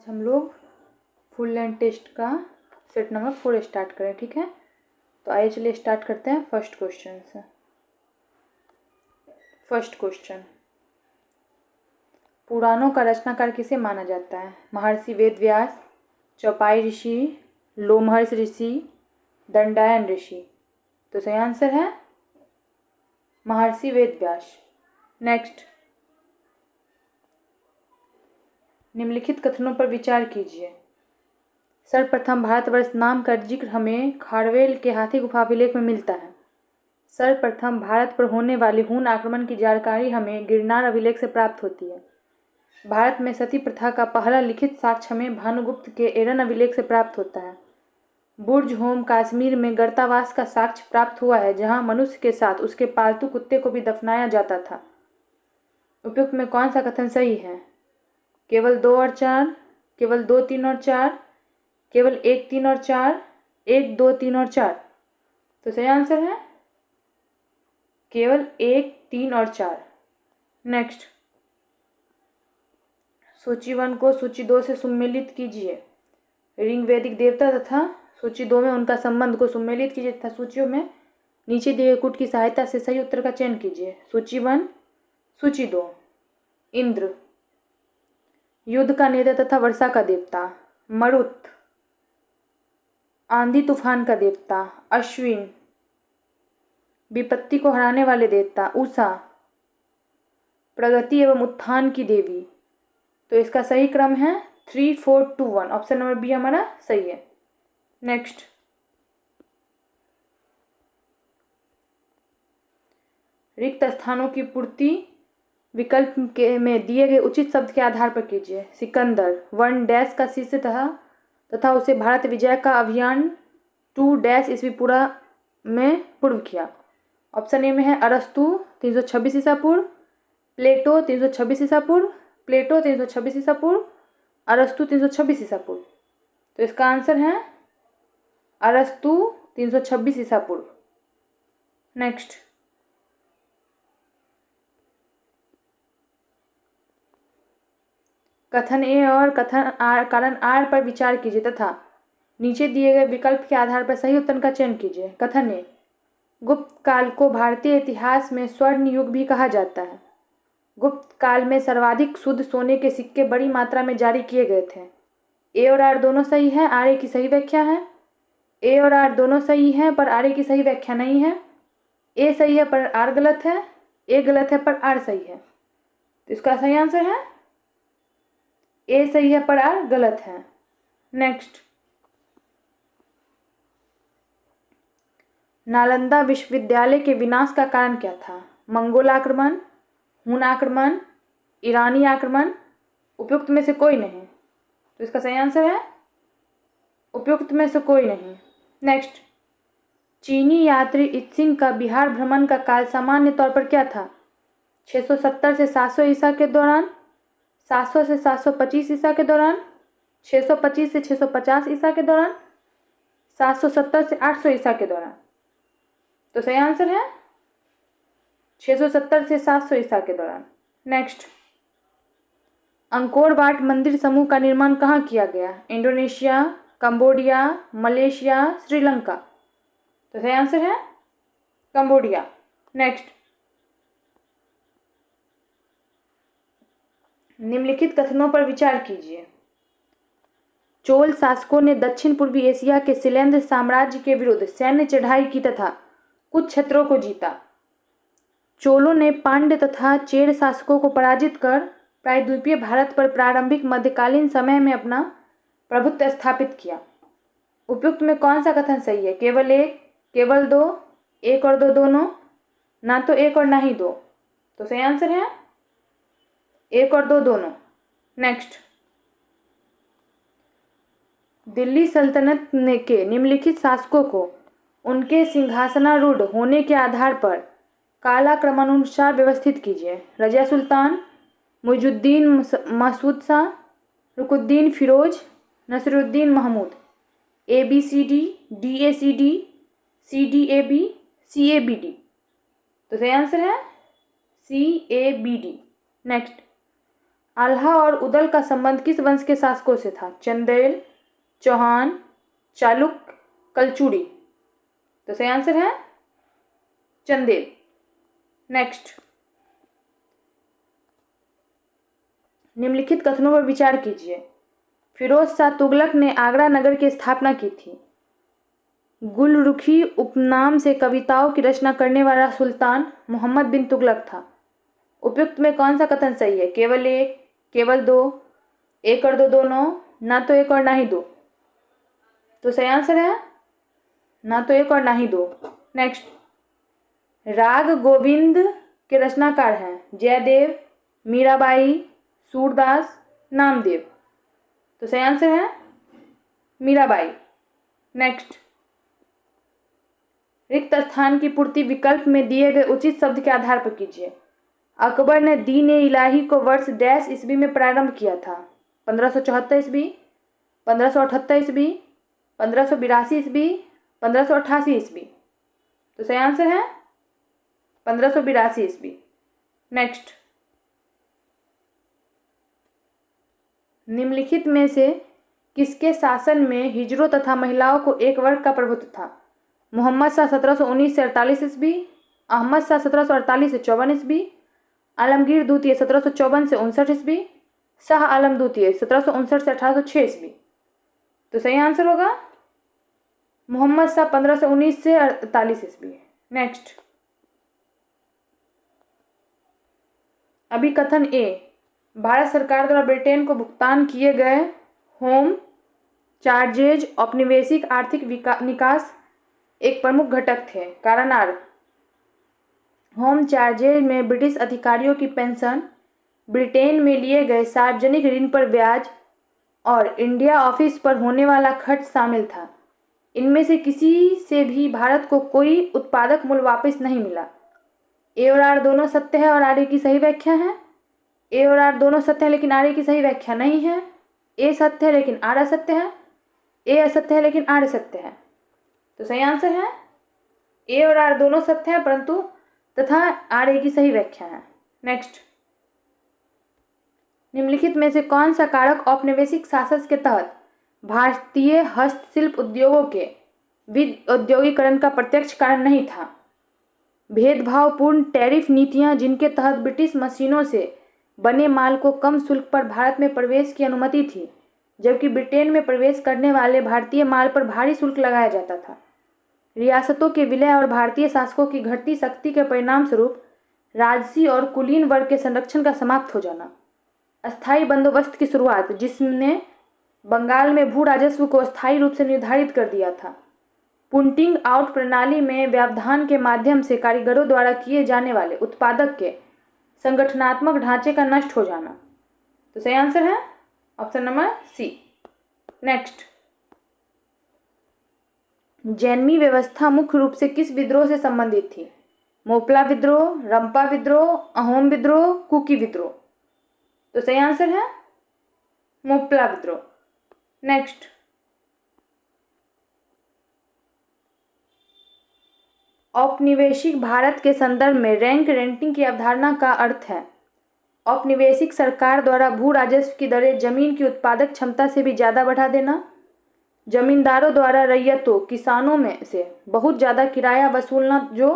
हम लोग full length test का सेट नंबर 4 स्टार्ट करें, ठीक है। तो आइए चलिए स्टार्ट करते हैं फर्स्ट क्वेश्चन से। फर्स्ट क्वेश्चन, पुराणों का रचनाकार किसे माना जाता है? महर्षि वेद व्यास, चौपाई ऋषि, लोमहर्ष ऋषि, दंडायन ऋषि। तो सही आंसर है महर्षि वेद व्यास। नेक्स्ट, निम्नलिखित कथनों पर विचार कीजिए। सर्वप्रथम भारतवर्ष नाम का जिक्र हमें खारवेल के हाथी गुफा अभिलेख में मिलता है। सर्वप्रथम भारत पर होने वाले हून आक्रमण की जानकारी हमें गिरनार अभिलेख से प्राप्त होती है। भारत में सती प्रथा का पहला लिखित साक्ष्य हमें भानुगुप्त के एरन अभिलेख से प्राप्त होता है। बुर्ज होम कश्मीर में गर्तावास का साक्ष्य प्राप्त हुआ है, जहां मनुष्य के साथ उसके पालतू कुत्ते को भी दफनाया जाता था। उपयुक्त में कौन सा कथन सही है? केवल 2 और 4, केवल 2, 3 और 4, केवल 1, 3 और 4, 1, 2, 3 और 4। तो सही आंसर है केवल 1, 3 और 4। नेक्स्ट, सूची 1 को सूची 2 से सुमेलित कीजिए। ऋग्वैदिक देवता तथा सूची 2 में उनका संबंध को सुमेलित कीजिए तथा सूचियों में नीचे दिए गए कूट की सहायता से सही उत्तर का चयन कीजिए। सूची 1, सूची 2। इंद्र, युद्ध का नेता तथा वर्षा का देवता। मरुत, आंधी तूफान का देवता। अश्विन, विपत्ति को हराने वाले देवता। उषा, प्रगति एवं उत्थान की देवी। तो इसका सही क्रम है 3, 4, 2, 1। ऑप्शन नंबर बी हमारा सही है। नेक्स्ट, रिक्त स्थानों की पूर्ति विकल्प के में दिए गए उचित शब्द के आधार पर कीजिए। सिकंदर 1 डैश का शिष्य तथा उसे भारत विजय का अभियान 2 डैश ईस्वी पूर्व किया। ऑप्शन ए में है अरस्तु 326 ईसा पूर्व, प्लेटो 326 ईसा पूर्व, प्लेटो 326 ईसा पूर्व, अरस्तु 326 ईसा पूर्व। तो इसका आंसर है अरस्तु 326 ईसा पूर्व। नेक्स्ट, कथन ए और कथन आर कारण आर पर विचार कीजिए तथा नीचे दिए गए विकल्प के आधार पर सही उत्तर का चयन कीजिए। कथन ए, गुप्त काल को भारतीय इतिहास में स्वर्ण युग भी कहा जाता है। गुप्त काल में सर्वाधिक शुद्ध सोने के सिक्के बड़ी मात्रा में जारी किए गए थे। ए और आर दोनों सही है, आर ए की सही व्याख्या है। ए और आर दोनों सही है पर आर ए की सही व्याख्या नहीं है। ए सही है पर आर गलत है, ए गलत है पर आर सही है। तो इसका सही आंसर है ए सही है पर आर गलत है। नेक्स्ट, नालंदा विश्वविद्यालय के विनाश का कारण क्या था? मंगोल आक्रमण, हून आक्रमण, ईरानी आक्रमण। उपयुक्त में से कोई नहीं। तो इसका सही आंसर है उपयुक्त में से कोई नहीं। नेक्स्ट, चीनी यात्री इत्सिंग का बिहार भ्रमण का काल सामान्य तौर पर क्या था? 670 से 700 ईसा के दौरान, 700 से 725 ईसा के दौरान, 625 से 650 ईसा के दौरान, 770 से 800 ईसा के दौरान। तो सही आंसर है 670 से 700 ईसा के दौरान। नेक्स्ट, अंकोर वाट मंदिर समूह का निर्माण कहाँ किया गया? Indonesia, Cambodia, Malaysia, Sri Lanka. तो सही आंसर है कंबोडिया। नेक्स्ट, निम्नलिखित कथनों पर विचार कीजिए। चोल शासकों ने दक्षिण पूर्वी एशिया के शैलेंद्र साम्राज्य के विरुद्ध सैन्य चढ़ाई की तथा कुछ क्षेत्रों को जीता। चोलों ने पांड्य तथा चेर शासकों को पराजित कर प्रायद्वीपीय भारत पर प्रारंभिक मध्यकालीन समय में अपना प्रभुत्व स्थापित किया। उपयुक्त में कौन सा कथन सही है? केवल 1, केवल 2, 1 और 2 दोनों, ना तो 1 और ना ही 2। तो सही आंसर है 1 और 2 दोनों। नेक्स्ट, दिल्ली सल्तनत के निम्नलिखित शासकों को उनके सिंहासनारूढ़ होने के आधार पर कालक्रमानुसार व्यवस्थित कीजिए। Razia Sultan, Muizuddin Masood Shah, रुकुद्दीन Firoz, Naseeruddin Mahmood. ABCD, DACD, CDAB, CABD। तो सही आंसर है CABD। नेक्स्ट, आल्हा और उदल का संबंध किस वंश के शासकों से था? चंदेल, चौहान, चालुक्य, कलचुड़ी। तो सही आंसर है चंदेल। नेक्स्ट, निम्नलिखित कथनों पर विचार कीजिए। फिरोज शाह तुगलक ने आगरा नगर की स्थापना की थी। गुलरुखी उपनाम से कविताओं की रचना करने वाला सुल्तान मोहम्मद बिन तुगलक था। उपयुक्त में कौन सा कथन सही है? केवल एक, केवल दो, एक और दो दोनों, ना तो एक और ना ही दो। तो सही आंसर है ना तो एक और ना ही दो। नेक्स्ट, राग गोविंद के रचनाकार हैं जयदेव, मीराबाई, सूरदास, नामदेव। तो सही आंसर है मीराबाई। नेक्स्ट, रिक्त स्थान की पूर्ति विकल्प में दिए गए उचित शब्द के आधार पर कीजिए। अकबर ने दीन-ए इलाही को वर्ष डैश ईस्वी में प्रारंभ किया था? 1574 ईस्वी, 1578 ईस्वी, 1582 ईस्वी, 1588 ईस्वी। तो सही आंसर है 1582 ईस्वी। नेक्स्ट, निम्नलिखित में से किसके शासन में हिजड़ों तथा महिलाओं को एक वर्ग का प्रभुत्व था? मोहम्मद शाह 1719 से 48 ईस्वी, अहमद शाह 1748 से 54 ईस्वी, आलमगीर द्वितीय 1754 से 59 ईस्वी, शाह आलम द्वितीय 1759 से 1806 ईस्वी। तो सही आंसर होगा मोहम्मद शाह 1519 से 48 ईस्वी। नेक्स्ट, अभी कथन ए, भारत सरकार द्वारा ब्रिटेन को भुगतान किए गए होम चार्जेज औपनिवेशिक आर्थिक निकास एक प्रमुख घटक थे। कारण आर, होम चार्जेज में ब्रिटिश अधिकारियों की पेंशन, ब्रिटेन में लिए गए सार्वजनिक ऋण पर ब्याज और इंडिया ऑफिस पर होने वाला खर्च शामिल था। इनमें से किसी से भी भारत को कोई उत्पादक मूल्य वापस नहीं मिला। ए और आर दोनों सत्य है और आर की सही व्याख्या है। ए और आर दोनों सत्य है लेकिन आर की सही व्याख्या नहीं है। ए सत्य है लेकिन आर असत्य है। ए असत्य है लेकिन आर सत्य है। तो सही आंसर है ए और आर दोनों सत्य है परंतु तथा आर की सही व्याख्या है। नेक्स्ट, निम्नलिखित में से कौन सा कारक औपनिवेशिक शासन के तहत भारतीय हस्तशिल्प उद्योगों के औद्योगिकरण का प्रत्यक्ष कारण नहीं था? भेदभावपूर्ण टैरिफ नीतियां जिनके तहत ब्रिटिश मशीनों से बने माल को कम शुल्क पर भारत में प्रवेश की अनुमति थी, जबकि ब्रिटेन में प्रवेश करने वाले भारतीय माल पर भारी शुल्क लगाया जाता था। रियासतों के विलय और भारतीय शासकों की घटती शक्ति के परिणाम स्वरूप राजसी और कुलीन वर्ग के संरक्षण का समाप्त हो जाना। अस्थायी बंदोबस्त की शुरुआत, जिसने बंगाल में भू राजस्व को अस्थायी रूप से निर्धारित कर दिया था। पुंटिंग आउट प्रणाली में व्यवधान के माध्यम से कारीगरों द्वारा किए जाने वाले उत्पादक के संगठनात्मक ढांचे का नष्ट हो जाना। तो सही आंसर है ऑप्शन नंबर सी। नेक्स्ट, जैनमी व्यवस्था मुख्य रूप से किस विद्रोह से संबंधित थी? मोपला विद्रोह, रंपा विद्रोह, अहोम विद्रोह, कुकी विद्रोह। तो सही आंसर है मोपला विद्रोह। नेक्स्ट, औपनिवेशिक भारत के संदर्भ में रैंक रेंटिंग की अवधारणा का अर्थ है औपनिवेशिक सरकार द्वारा भू राजस्व की दरें जमीन की उत्पादक क्षमता से भी ज़्यादा बढ़ा देना, जमींदारों द्वारा रैयतों किसानों में से बहुत ज़्यादा किराया वसूलना जो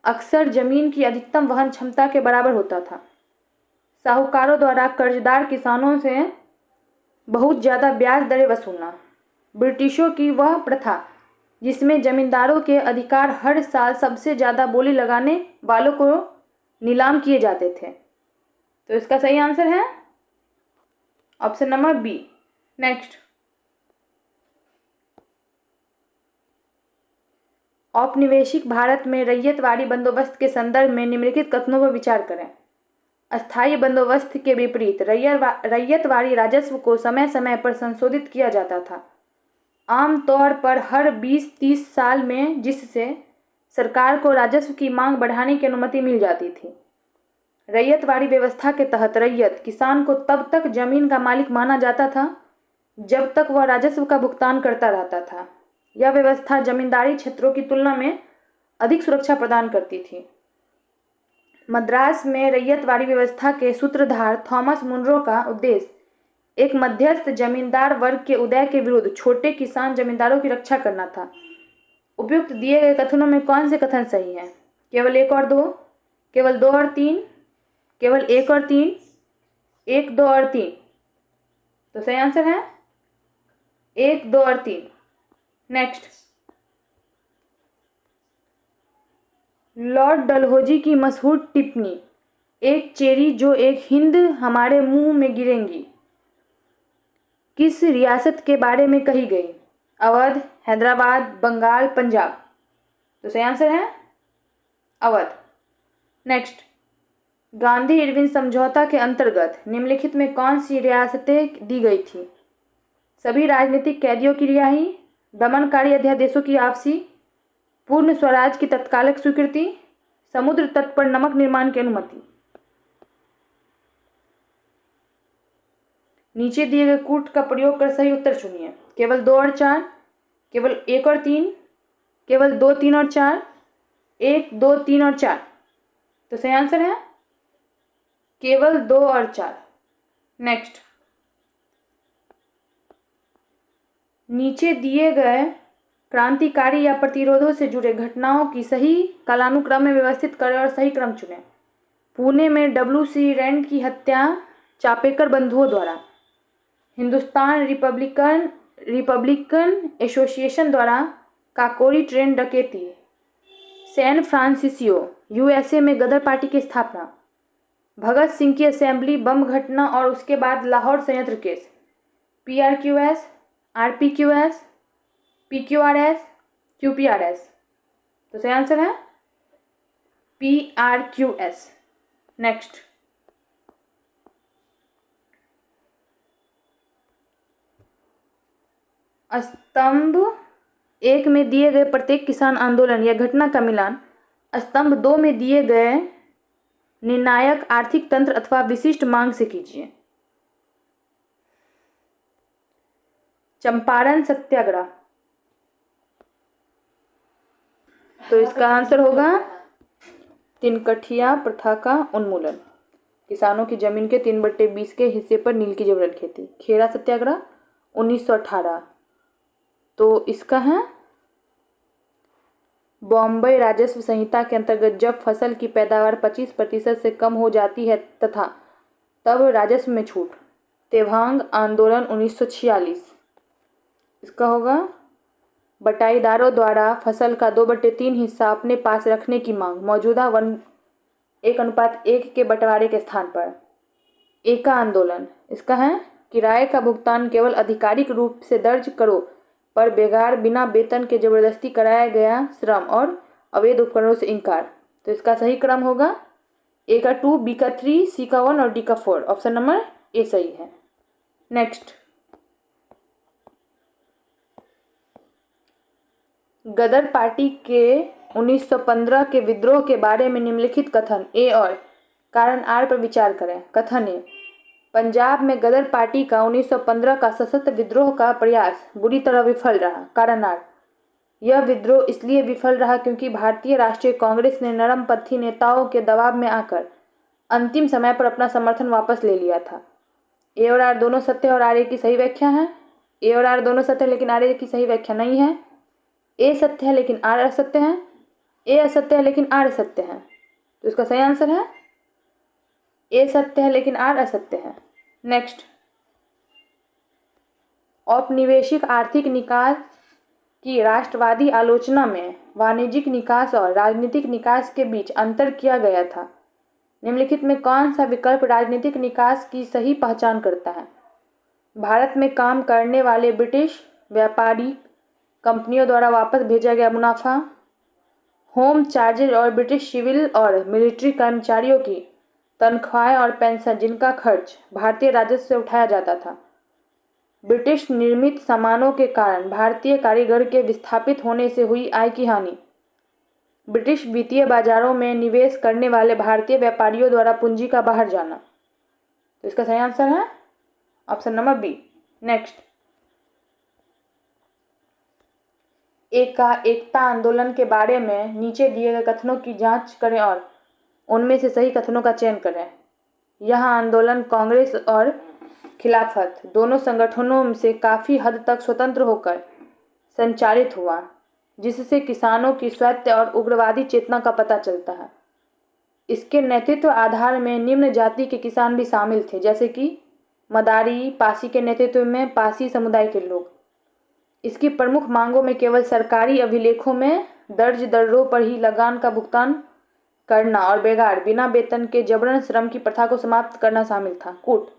अक्सर जमीन की अधिकतम वहन क्षमता के बराबर होता था, साहूकारों द्वारा कर्जदार किसानों से बहुत ज़्यादा ब्याज दरें वसूलना, ब्रिटिशों की वह प्रथा जिसमें जमींदारों के अधिकार हर साल सबसे ज़्यादा बोली लगाने वालों को नीलाम किए जाते थे। तो इसका सही आंसर है ऑप्शन नंबर बी। नेक्स्ट, औपनिवेशिक भारत में रैयतवाड़ी बंदोबस्त के संदर्भ में निम्नलिखित कथनों पर विचार करें। अस्थायी बंदोबस्त के विपरीत रैयतवाड़ी राजस्व को समय समय पर संशोधित किया जाता था, आमतौर पर हर 20-30 साल में, जिससे सरकार को राजस्व की मांग बढ़ाने की अनुमति मिल जाती थी। रैयतवाड़ी व्यवस्था के तहत रैयत किसान को तब तक जमीन का मालिक माना जाता था जब तक वह राजस्व का भुगतान करता रहता था। यह व्यवस्था जमींदारी क्षेत्रों की तुलना में अधिक सुरक्षा प्रदान करती थी। मद्रास में रैयतवाड़ी व्यवस्था के सूत्रधार थॉमस मुनरो का उद्देश्य एक मध्यस्थ जमींदार वर्ग के उदय के विरुद्ध छोटे किसान जमींदारों की रक्षा करना था। उपयुक्त दिए गए कथनों में कौन से कथन सही हैं? केवल 1 और 2, केवल 2 और 3, केवल 1 और 3, 1, 2 और 3। तो सही आंसर है 1, 2 और 3। नेक्स्ट, लॉर्ड डलहौजी की मशहूर टिप्पणी एक चेरी जो एक हिंद हमारे मुंह में गिरेंगी किस रियासत के बारे में कही गई? अवध, हैदराबाद, बंगाल, पंजाब। तो सही आंसर है अवध। नेक्स्ट, गांधी इरविन समझौता के अंतर्गत निम्नलिखित में कौन सी रियासतें दी गई थी? सभी राजनीतिक कैदियों की रिहाई, दमनकारी अध्यादेशों की वापसी, पूर्ण स्वराज की तत्कालिक स्वीकृति, समुद्र तट पर नमक निर्माण की अनुमति। नीचे दिए गए कूट का प्रयोग कर सही उत्तर चुनिए। केवल 2 और 4, केवल 1 और 3, केवल 2, 3 और 4, 1, 2, 3 और 4। तो सही आंसर है केवल 2 और 4। नेक्स्ट, नीचे दिए गए क्रांतिकारी या प्रतिरोधों से जुड़े घटनाओं की सही कालानुक्रम में व्यवस्थित करें और सही क्रम चुनें। पुणे में W.C. रेंड की हत्या चापेकर बंधुओं द्वारा, हिंदुस्तान रिपब्लिकन एसोसिएशन द्वारा काकोरी ट्रेन डकैती, सैन फ्रांसिस्को USA में गदर पार्टी की स्थापना, भगत सिंह की असेंबली बम घटना और उसके बाद लाहौर संयंत्र case, PRQS, RPQS, PQRS, QPRS। तो सही आंसर है PRQS। नेक्स्ट, स्तंभ 1 में दिए गए प्रत्येक किसान आंदोलन या घटना का मिलान स्तंभ 2 में दिए गए निर्णायक आर्थिक तंत्र अथवा विशिष्ट मांग से कीजिए। चंपारण सत्याग्रह, तो इसका आंसर होगा तिनकठिया प्रथा का उन्मूलन, किसानों की जमीन के 3/20 के हिस्से पर नील की जबरन खेती। खेड़ा सत्याग्रह 1918। तो इसका है बॉम्बे राजस्व संहिता के अंतर्गत जब फसल की पैदावार 25% से कम हो जाती है तथा तब राजस्व में छूट। तेभांग आंदोलन 1946। इसका होगा बटाईदारों द्वारा फसल का 2/3 हिस्सा अपने पास रखने की मांग, मौजूदा 1:1 के बंटवारे के स्थान पर। एका आंदोलन, इसका है किराए का भुगतान केवल आधिकारिक रूप से दर्ज करो पर बेगार बिना वेतन के जबरदस्ती कराया गया श्रम और अवैध उपकरणों से इनकार। तो इसका सही क्रम होगा A का 2, B का 3, C का 1 और D का 4। ऑप्शन नंबर A सही है। नेक्स्ट, गदर पार्टी के 1915 के विद्रोह के बारे में निम्नलिखित कथन A और कारण R पर विचार करें। कथन A, पंजाब में गदर पार्टी का 1915 का सशस्त्र विद्रोह का प्रयास बुरी तरह विफल रहा। कारण R, यह विद्रोह इसलिए विफल रहा क्योंकि भारतीय राष्ट्रीय कांग्रेस ने नरमपंथी नेताओं के दबाव में आकर अंतिम समय पर अपना समर्थन वापस ले लिया था। A और R दोनों सत्य और R A की सही व्याख्या है। A और R दोनों सत्य लेकिन R A की सही व्याख्या नहीं है। A सत्य है लेकिन R असत्य है। A असत्य है लेकिन R सत्य है। तो इसका सही आंसर है A सत्य है लेकिन R असत्य है। नेक्स्ट, औपनिवेशिक आर्थिक निकास की राष्ट्रवादी आलोचना में वाणिज्यिक निकास और राजनीतिक निकास के बीच अंतर किया गया था। निम्नलिखित में कौन सा विकल्प राजनीतिक निकास की सही पहचान करता है? भारत में काम करने वाले ब्रिटिश व्यापारी कंपनियों द्वारा वापस भेजा गया मुनाफा, होम चार्जेज और ब्रिटिश सिविल और मिलिट्री कर्मचारियों की तनख्वाहें और पेंशन जिनका खर्च भारतीय राजस्व से उठाया जाता था, ब्रिटिश निर्मित सामानों के कारण भारतीय कारीगर के विस्थापित होने से हुई आय की हानि, ब्रिटिश वित्तीय बाजारों में निवेश करने वाले भारतीय व्यापारियों द्वारा पूंजी का बाहर जाना। तो इसका सही आंसर है ऑप्शन नंबर B। नेक्स्ट, एकता आंदोलन के बारे में नीचे दिए गए कथनों की जांच करें और उनमें से सही कथनों का चयन करें। यह आंदोलन कांग्रेस और खिलाफत दोनों संगठनों से काफ़ी हद तक स्वतंत्र होकर संचालित हुआ, जिससे किसानों की स्वायत्त और उग्रवादी चेतना का पता चलता है। इसके नेतृत्व आधार में निम्न जाति के किसान भी शामिल थे, जैसे कि मदारी, पासी के नेतृत्व में पासी समुदाय के लोग। इसकी प्रमुख मांगों में केवल सरकारी अभिलेखों में दर्ज दरों पर ही लगान का भुगतान करना और बेगार बिना वेतन के जबरन श्रम की प्रथा को समाप्त करना शामिल था। कूट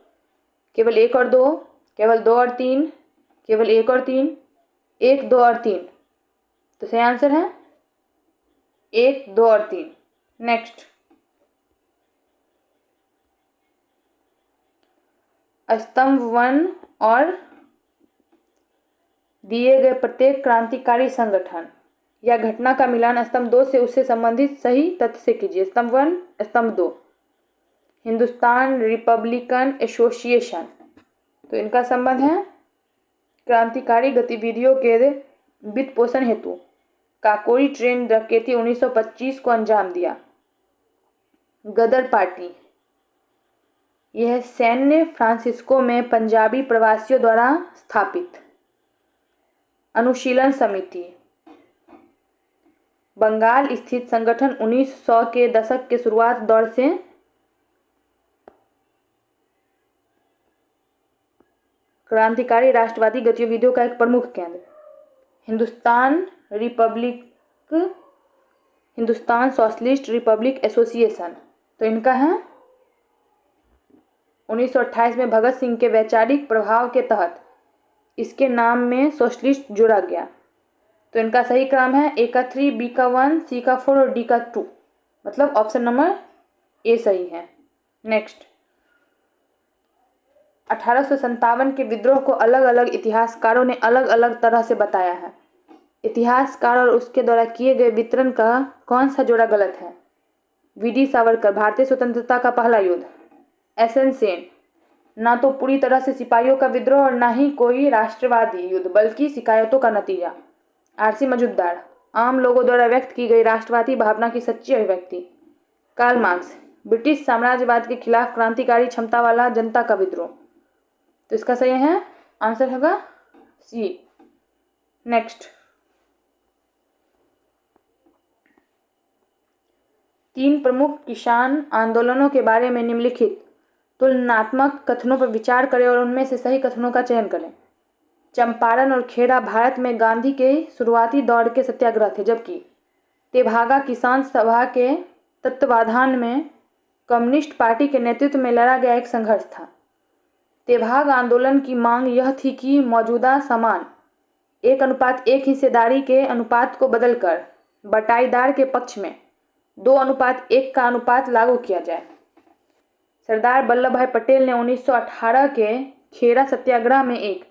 केवल 1 और 2, केवल 2 और 3, केवल 1 और 3, 1, 2 और 3। तो सही आंसर है 1, 2 और 3। नेक्स्ट, स्तंभ 1 और दिए गए प्रत्येक क्रांतिकारी संगठन या घटना का मिलान स्तंभ 2 से उससे संबंधित सही तथ्य से कीजिए। स्तंभ 1, स्तंभ 2। हिंदुस्तान रिपब्लिकन एसोसिएशन, तो इनका संबंध है क्रांतिकारी गतिविधियों के वित्त पोषण हेतु काकोरी ट्रेन डकैती 1925 को अंजाम दिया। गदर पार्टी, यह सैन्य फ्रांसिस्को में पंजाबी प्रवासियों द्वारा स्थापित। अनुशीलन समिति, बंगाल स्थित संगठन 1900 के दशक के शुरुआत दौर से क्रांतिकारी राष्ट्रवादी गतिविधियों का एक प्रमुख केंद्र। हिंदुस्तान सोशलिस्ट रिपब्लिक एसोसिएशन, तो इनका है 1928 में भगत सिंह के वैचारिक प्रभाव के तहत इसके नाम में सोशलिस्ट जोड़ा गया। तो इनका सही क्रम है A का 3, B का 1, C का 4 और D का 2, मतलब ऑप्शन नंबर A सही है। नेक्स्ट, 1857 के विद्रोह को अलग अलग इतिहासकारों ने अलग अलग तरह से बताया है। इतिहासकार और उसके द्वारा किए गए वितरण का कौन सा जोड़ा गलत है? वीडी सावरकर, भारतीय स्वतंत्रता का पहला युद्ध। एसएन सेन, ना तो पूरी तरह से सिपाहियों का विद्रोह और ना ही कोई राष्ट्रवादी युद्ध बल्कि शिकायतों का नतीजा। आरसी मजूमदार, आम लोगों द्वारा व्यक्त की गई राष्ट्रवादी भावना की सच्ची अभिव्यक्ति। कार्ल मार्क्स, ब्रिटिश साम्राज्यवाद के खिलाफ क्रांतिकारी क्षमता वाला जनता का विद्रोह। तो इसका सही है आंसर होगा सी। नेक्स्ट, 3 प्रमुख किसान आंदोलनों के बारे में निम्नलिखित तुलनात्मक कथनों पर विचार करें और उनमें से सही कथनों का चयन करें। चंपारण और खेड़ा भारत में गांधी के शुरुआती दौर के सत्याग्रह थे, जबकि तेभागा किसान सभा के तत्वाधान में कम्युनिस्ट पार्टी के नेतृत्व में लड़ा गया एक संघर्ष था। तेभागा आंदोलन की मांग यह थी कि मौजूदा समान 1:1 हिस्सेदारी के अनुपात को बदलकर बटाईदार के पक्ष में 2:1 का अनुपात लागू किया जाए। सरदार वल्लभ भाई पटेल ने 1918 के खेड़ा सत्याग्रह में एक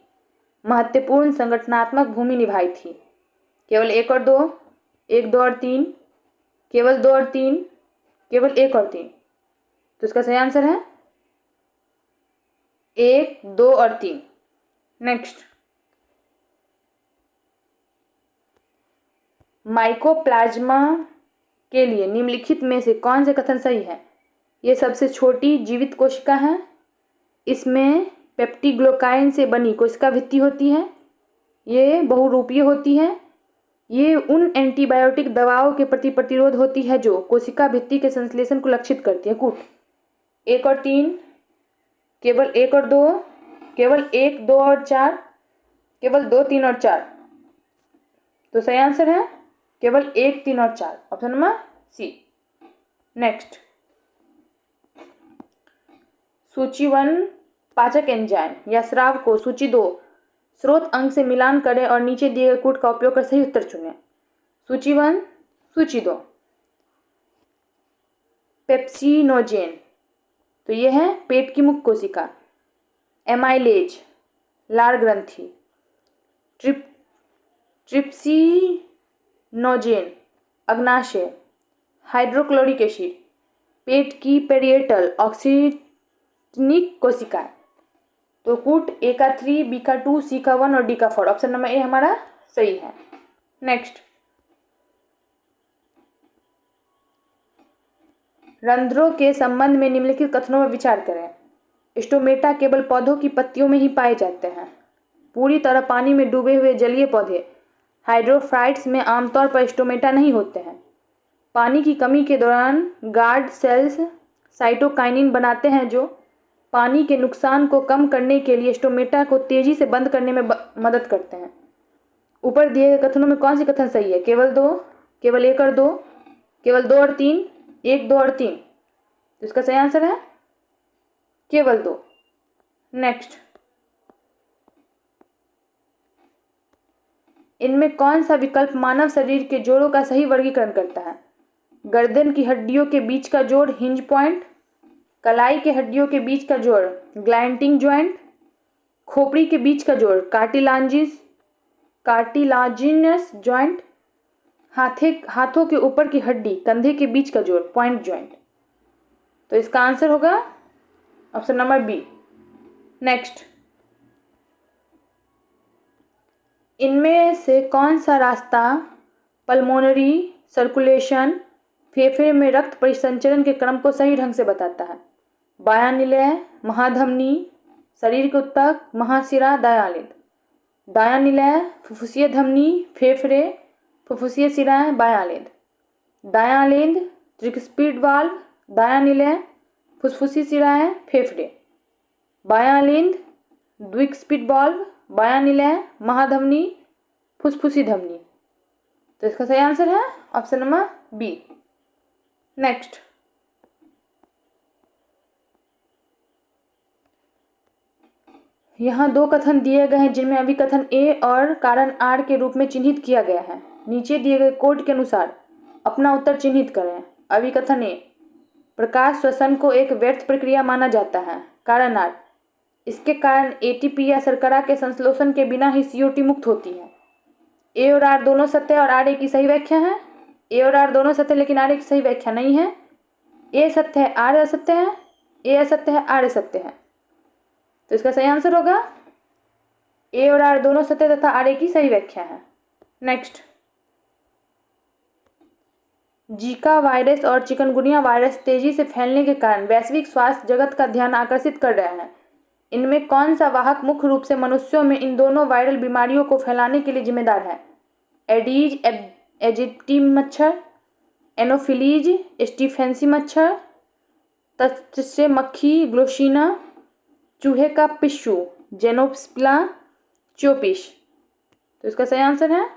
महत्वपूर्ण संगठनात्मक भूमि निभाई थी। केवल 1 और 2, 1, 2 और 3, केवल 2 और 3, केवल 1 और 3। तो इसका सही आंसर है 1, 2 और 3। नेक्स्ट, माइकोप्लाज्मा के लिए निम्नलिखित में से कौन से कथन सही है? ये सबसे छोटी जीवित कोशिका है, इसमें पेप्टिग्लोकाइन से बनी कोशिका भित्ति होती है, ये बहुरूपीय होती है, ये उन एंटीबायोटिक दवाओं के प्रति प्रतिरोध होती है जो कोशिका भित्ति के संश्लेषण को लक्षित करती है। कूट 1 और 3, केवल 1 और 2, केवल 1, 2 और 4, केवल 2, 3 और 4। तो सही आंसर है केवल 1, 3 और 4, ऑप्शन नंबर सी। नेक्स्ट, सूची 1 पाचक एंजाइम या स्राव को सूची 2 स्रोत अंक से मिलान करें और नीचे दिए गए कोड का उपयोग कर सही उत्तर चुनें। सूची 1, सूची 2। पेप्सिनोजेन, तो यह है पेट की मुख्य कोशिका। एमाइलेज, लार ग्रंथि। ट्रिप्सिनोजेन, अग्नाशय। हाइड्रोक्लोरिक एसिड, पेट की पेरिएटल ऑक्सीनिक कोशिकाएं। तो कूट A का 3, B का 2, C का 1 और D का 4, ऑप्शन नंबर ए हमारा सही है। नेक्स्ट, रंध्रों के संबंध में निम्नलिखित कथनों पर विचार करें। स्टोमेटा केवल पौधों की पत्तियों में ही पाए जाते हैं। पूरी तरह पानी में डूबे हुए जलीय पौधे हाइड्रोफाइट्स में आमतौर पर स्टोमेटा नहीं होते हैं। पानी की कमी के दौरान गार्ड सेल्स साइटोकाइनिन बनाते हैं जो पानी के नुकसान को कम करने के लिए स्टोमेटा को तेजी से बंद करने में मदद करते हैं। ऊपर दिए गए कथनों में कौन सी कथन सही है? केवल दो, केवल एक और दो, केवल दो और तीन, एक, दो और तीन। तो इसका सही आंसर है केवल दो। नेक्स्ट, इनमें कौन सा विकल्प मानव शरीर के जोड़ों का सही वर्गीकरण करता है? गर्दन की हड्डियों के बीच का जोड़ हिंज पॉइंट, कलाई के हड्डियों के बीच का जोड़ ग्लाइंटिंग ज्वाइंट, खोपड़ी के बीच का जोड़ कार्टिलाजिनस ज्वाइंट, हाथों के ऊपर की हड्डी कंधे के बीच का जोड़ पॉइंट ज्वाइंट। तो इसका आंसर होगा ऑप्शन नंबर बी। नेक्स्ट, इनमें से कौन सा रास्ता पल्मोनरी सर्कुलेशन फेफड़े में रक्त परिसंचरण के क्रम को सही ढंग से बताता है? बायां निलय, महाधमनी, शरीर के ऊतक, महाशिरा, दायां लिंद। दायां निलय, फुफ्फुसीय धमनी, फेफड़े, फुफ्फुसीय शिराएं, बायां लिंद। दायां लिंद, ट्रिकस्पिड वाल्व, दायां निलय, फुफ्फुसीय शिराएं, फेफड़े। बायां लिंद, द्विस्पिड वाल्व, बायां निलय, महाधमनी, फुफ्फुसी धमनी। तो इसका सही आंसर है ऑप्शन नंबर बी। नेक्स्ट, यहाँ दो कथन दिए गए हैं जिनमें अभिकथन ए और कारण आर के रूप में चिन्हित किया गया है। नीचे दिए गए कोड के अनुसार अपना उत्तर चिन्हित करें। अभिकथन ए, प्रकाश श्वसन को एक व्यर्थ प्रक्रिया माना जाता है। कारण आर, इसके कारण एटीपी या शर्करा के संश्लेषण के बिना ही सीओटी मुक्त होती है। ए और आर दोनों सत्य और आर ए की सही व्याख्या है। ए और आर दोनों सत्य लेकिन आर ए की सही व्याख्या नहीं है। ए सत्य है, आर असत्य है, ए असत्य है, आर सत्य है। तो इसका सही आंसर होगा ए और आर दोनों सत्य तथा आर ए की सही व्याख्या है। नेक्स्ट, जीका वायरस और चिकनगुनिया वायरस तेजी से फैलने के कारण वैश्विक स्वास्थ्य जगत का ध्यान आकर्षित कर रहे हैं। इनमें कौन सा वाहक मुख्य रूप से मनुष्यों में इन दोनों वायरल बीमारियों को फैलाने के लिए जिम्मेदार है? एडीज एजिप्टी मच्छर, एनोफिलीज स्टीफेंसी मच्छर, तस्य मक्खी ग्लोशिना, चूहे का पिस्सू जेनोस्पिला चोपिस। तो इसका सही आंसर है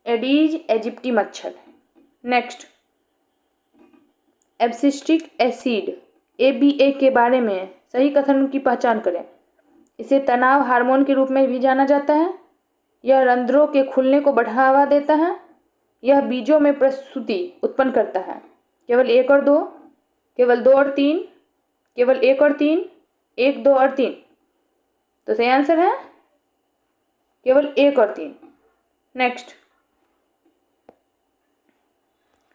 एडीज एजिप्टी मच्छर। नेक्स्ट, एब्सिस्टिक एसिड ABA के बारे में सही कथन की पहचान करें। इसे तनाव हार्मोन के रूप में भी जाना जाता है। यह रंध्रों के खुलने को बढ़ावा देता है। यह बीजों में प्रसूति उत्पन्न करता है। केवल एक और दो, केवल दो और तीन, केवल एक और तीन, एक, दो और तीन। तो सही आंसर है केवल एक और तीन। नेक्स्ट,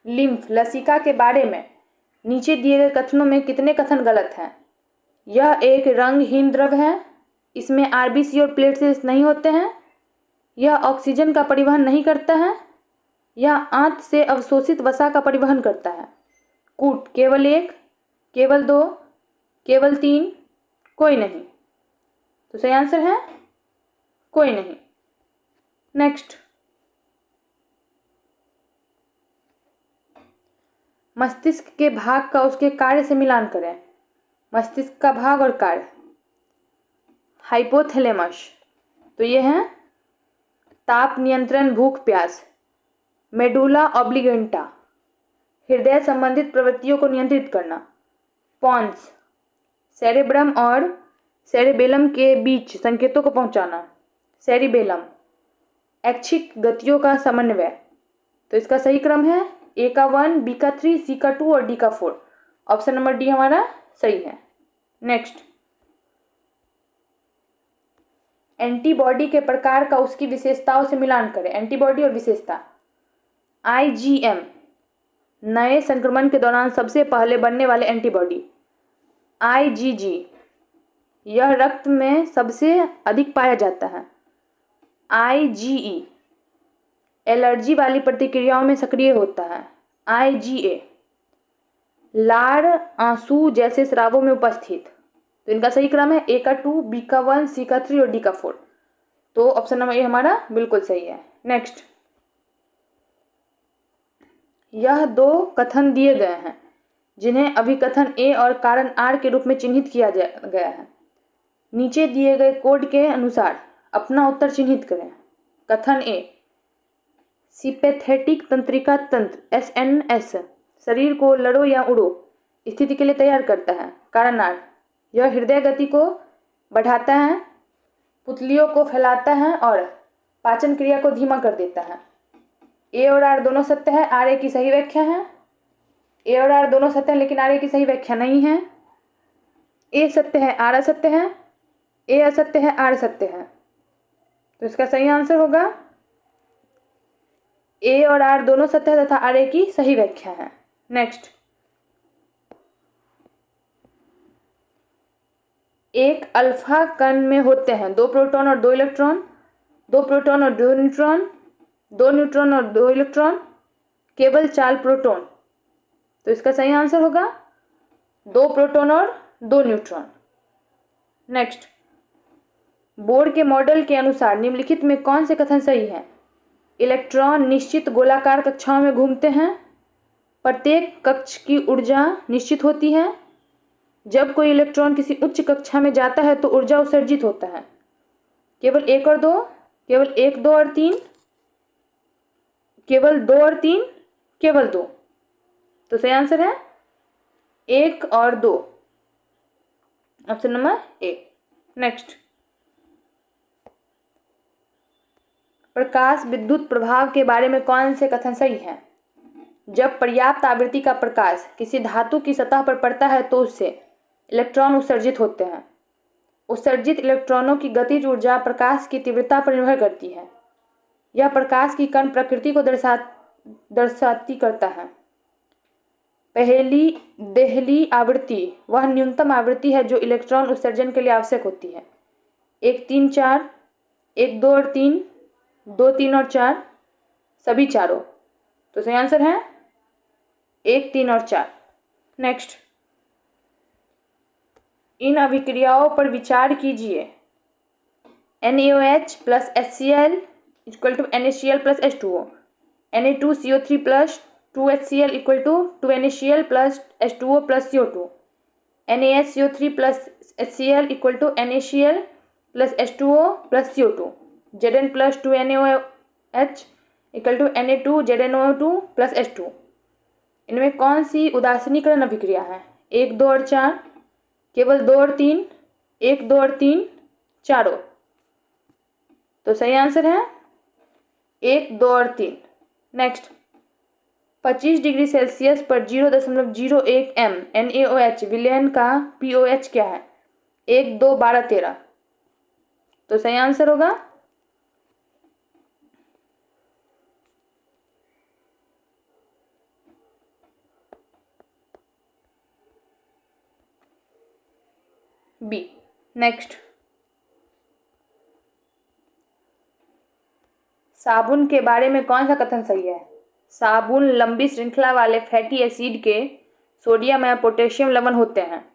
लिम्फ लसिका के बारे में नीचे दिए गए कथनों में कितने कथन गलत हैं? यह एक रंगहीन द्रव है। इसमें आरबीसी और प्लेटलेट्स नहीं होते हैं। यह ऑक्सीजन का परिवहन नहीं करता है। यह आंत से अवशोषित वसा का परिवहन करता है। कूट, केवल एक, केवल दो, केवल तीन, कोई नहीं। तो सही आंसर है कोई नहीं। नेक्स्ट, मस्तिष्क के भाग का उसके कार्य से मिलान करें। मस्तिष्क का भाग और कार्य। हाइपोथैलेमस, तो ये है ताप नियंत्रण, भूख प्यास। मेडुला ऑब्लिगेंटा, हृदय संबंधित प्रवृत्तियों को नियंत्रित करना। पॉन्स, सेरेब्रम और सेरेबेलम के बीच संकेतों को पहुंचाना। सेरिबेलम, ऐच्छिक गतियों का समन्वय। तो इसका सही क्रम है ए का 1, बी का 3, सी का 2 और डी का 4। ऑप्शन नंबर डी हमारा सही है। नेक्स्ट, एंटीबॉडी के प्रकार का उसकी विशेषताओं से मिलान करें। एंटीबॉडी और विशेषता। IgM, नए संक्रमण के दौरान सबसे पहले बनने वाले एंटीबॉडी। IgG, यह रक्त में सबसे अधिक पाया जाता है। IgE, एलर्जी वाली प्रतिक्रियाओं में सक्रिय होता है। IgA, लार आंसू जैसे स्रावों में उपस्थित। तो इनका सही क्रम है ए का 2, बी का 1, सी का 3 और डी का 4। तो ऑप्शन नंबर ए हमारा बिल्कुल सही है। नेक्स्ट, यह दो कथन दिए गए हैं जिन्हें अभिकथन ए और कारण आर के रूप में चिन्हित किया गया है। नीचे दिए गए कोड के अनुसार अपना उत्तर चिन्हित करें। कथन ए, सिंपैथेटिक तंत्रिका तंत्र एसएनएस शरीर को लड़ो या उड़ो स्थिति के लिए तैयार करता है। कारण आर, यह हृदय गति को बढ़ाता है, पुतलियों को फैलाता है और पाचन क्रिया को धीमा कर देता है। ए और आर दोनों सत्य है, आर ए की सही व्याख्या है। ए और आर दोनों सत्य है लेकिन आर ए की सही व्याख्या नहीं है। ए सत्य है, आर असत्य है, ए असत्य है, आर सत्य है। तो इसका सही आंसर होगा ए और आर दोनों सत्य है तथा आर ए की सही व्याख्या है। नेक्स्ट, एक अल्फा कण में होते हैं 2 प्रोटॉन और 2 इलेक्ट्रॉन, 2 प्रोटॉन और 2 न्यूट्रॉन, 2 न्यूट्रॉन और 2 इलेक्ट्रॉन, केवल 4 प्रोटॉन। तो इसका सही आंसर होगा 2 प्रोटॉन और 2 न्यूट्रॉन। नेक्स्ट, बोर के मॉडल के अनुसार निम्नलिखित में कौन से कथन सही है? इलेक्ट्रॉन निश्चित गोलाकार कक्षाओं में घूमते हैं, प्रत्येक कक्ष की ऊर्जा निश्चित होती है, जब कोई इलेक्ट्रॉन किसी उच्च कक्षा में जाता है तो ऊर्जा उत्सर्जित होता है। केवल 1 और 2, केवल 1, 2 और 3, केवल 2 और 3, केवल 2। तो सही आंसर है 1 और 2, ऑप्शन नंबर ए। नेक्स्ट, प्रकाश विद्युत प्रभाव के बारे में कौन से कथन सही हैं? जब पर्याप्त आवृत्ति का प्रकाश किसी धातु की सतह पर पड़ता है तो उससे इलेक्ट्रॉन उत्सर्जित होते हैं। उत्सर्जित इलेक्ट्रॉनों की गतिज ऊर्जा प्रकाश की तीव्रता पर निर्भर करती है। यह प्रकाश की कण प्रकृति को दर्शाती करता है। देहली आवृत्ति वह न्यूनतम आवृत्ति है जो इलेक्ट्रॉन उत्सर्जन के लिए आवश्यक होती है। 1, 3, 4, 1, 2 और 3, 2, 3 और 4, सभी चारों। तो सही आंसर है 1, 3 और 4। नेक्स्ट, इन अभिक्रियाओं पर विचार कीजिए। NaOH plus HCl equal to NaCl plus H2O, Na2CO3 plus 2HCl equal to 2NaCl plus H2O plus CO2, NaSCO3 plus HCl equal to NaCl plus H2O plus CO2, Zn plus 2NaOH equal to Na2ZnO2 plus H2। इनमें कौन सी उदासीनीकरण अभिक्रिया है? 1, 2 और 4, केवल 2 और 3, 1, 2 और 3, चारों। तो सही आंसर है 1, 2 और 3। नेक्स्ट, 25 डिग्री सेल्सियस पर 0.01 m NaOH विलयन का pOH क्या है? 1, 2, 12, 13। तो सही आंसर होगा बी। नेक्स्ट, साबुन के बारे में कौन सा कथन सही है? साबुन लंबी श्रृंखला वाले फैटी एसिड के सोडियम या पोटेशियम लवण होते हैं।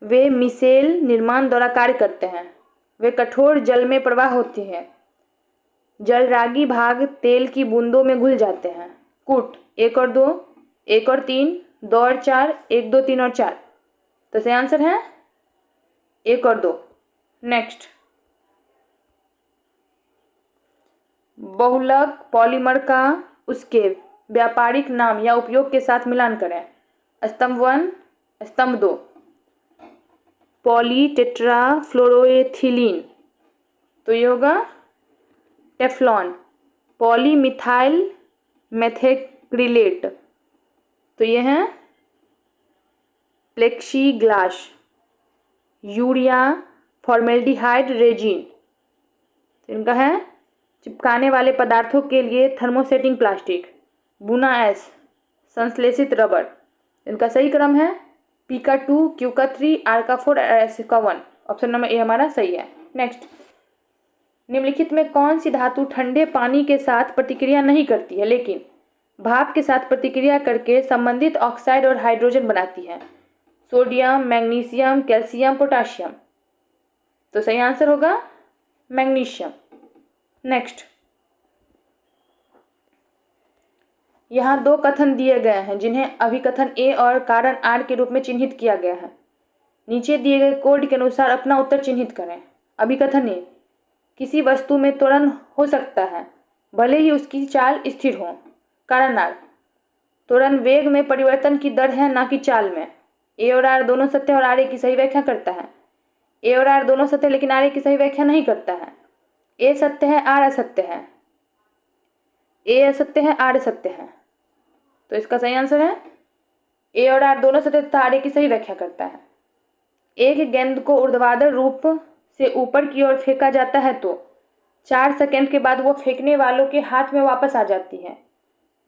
वे मिसेल निर्माण द्वारा कार्य करते हैं। वे कठोर जल में प्रवाह होती हैं। जलरागी भाग तेल की बूंदों में घुल जाते हैं। कूट 1 और 2, 1 और 3, 2 और 4, 1, 2, 3 और 4। तो सही आंसर है 1 और 2। नेक्स्ट, बहुलक पॉलीमर का उसके व्यापारिक नाम या उपयोग के साथ मिलान करें। स्तंभ 1, स्तंभ 2, पॉलीटेट्राफ्लोरोएथिलीन। तो ये होगा टेफ्लॉन। पॉलीमिथाइल मेथेक्रिलेट। तो ये है प्लेक्सीग्लास। Urea formaldehyde resin. तो इनका है चिपकाने वाले पदार्थों के लिए थर्मोसेटिंग प्लास्टिक। बुना एस संश्लेषित रबर। इनका सही क्रम है पी का 2, क्यू का 3, आर का 4 और एस का 1। ऑप्शन नंबर ए हमारा सही है। नेक्स्ट, निम्नलिखित में कौन सी धातु ठंडे पानी के साथ प्रतिक्रिया नहीं करती है लेकिन भाप के साथ प्रतिक्रिया करके संबंधित ऑक्साइड और हाइड्रोजन बनाती है? Sodium, magnesium, calcium, potassium. तो सही आंसर होगा मैग्नीशियम। नेक्स्ट, यहाँ दो कथन दिए गए हैं जिन्हें अभिकथन ए और कारण आर के रूप में चिन्हित किया गया है। नीचे दिए गए कोड के अनुसार अपना उत्तर चिन्हित करें। अभिकथन ए, किसी वस्तु में त्वरण हो सकता है भले ही उसकी चाल स्थिर हो। कारण आर, त्वरण वेग में परिवर्तन की दर है ना कि चाल में। ए और आर दोनों सत्य और आर ए की सही व्याख्या करता है। ए और आर दोनों सत्य लेकिन आर ए की सही व्याख्या नहीं करता है। ए सत्य है, आर असत्य है। ए असत्य है, आर सत्य है। तो इसका सही आंसर है ए और आर दोनों सत्य तथा आर ए की सही व्याख्या करता है। एक गेंद को ऊर्ध्वाधर रूप से ऊपर की ओर फेंका जाता है तो 4 सेकंड के बाद वो फेंकने वालों के हाथ में वापस आ जाती है।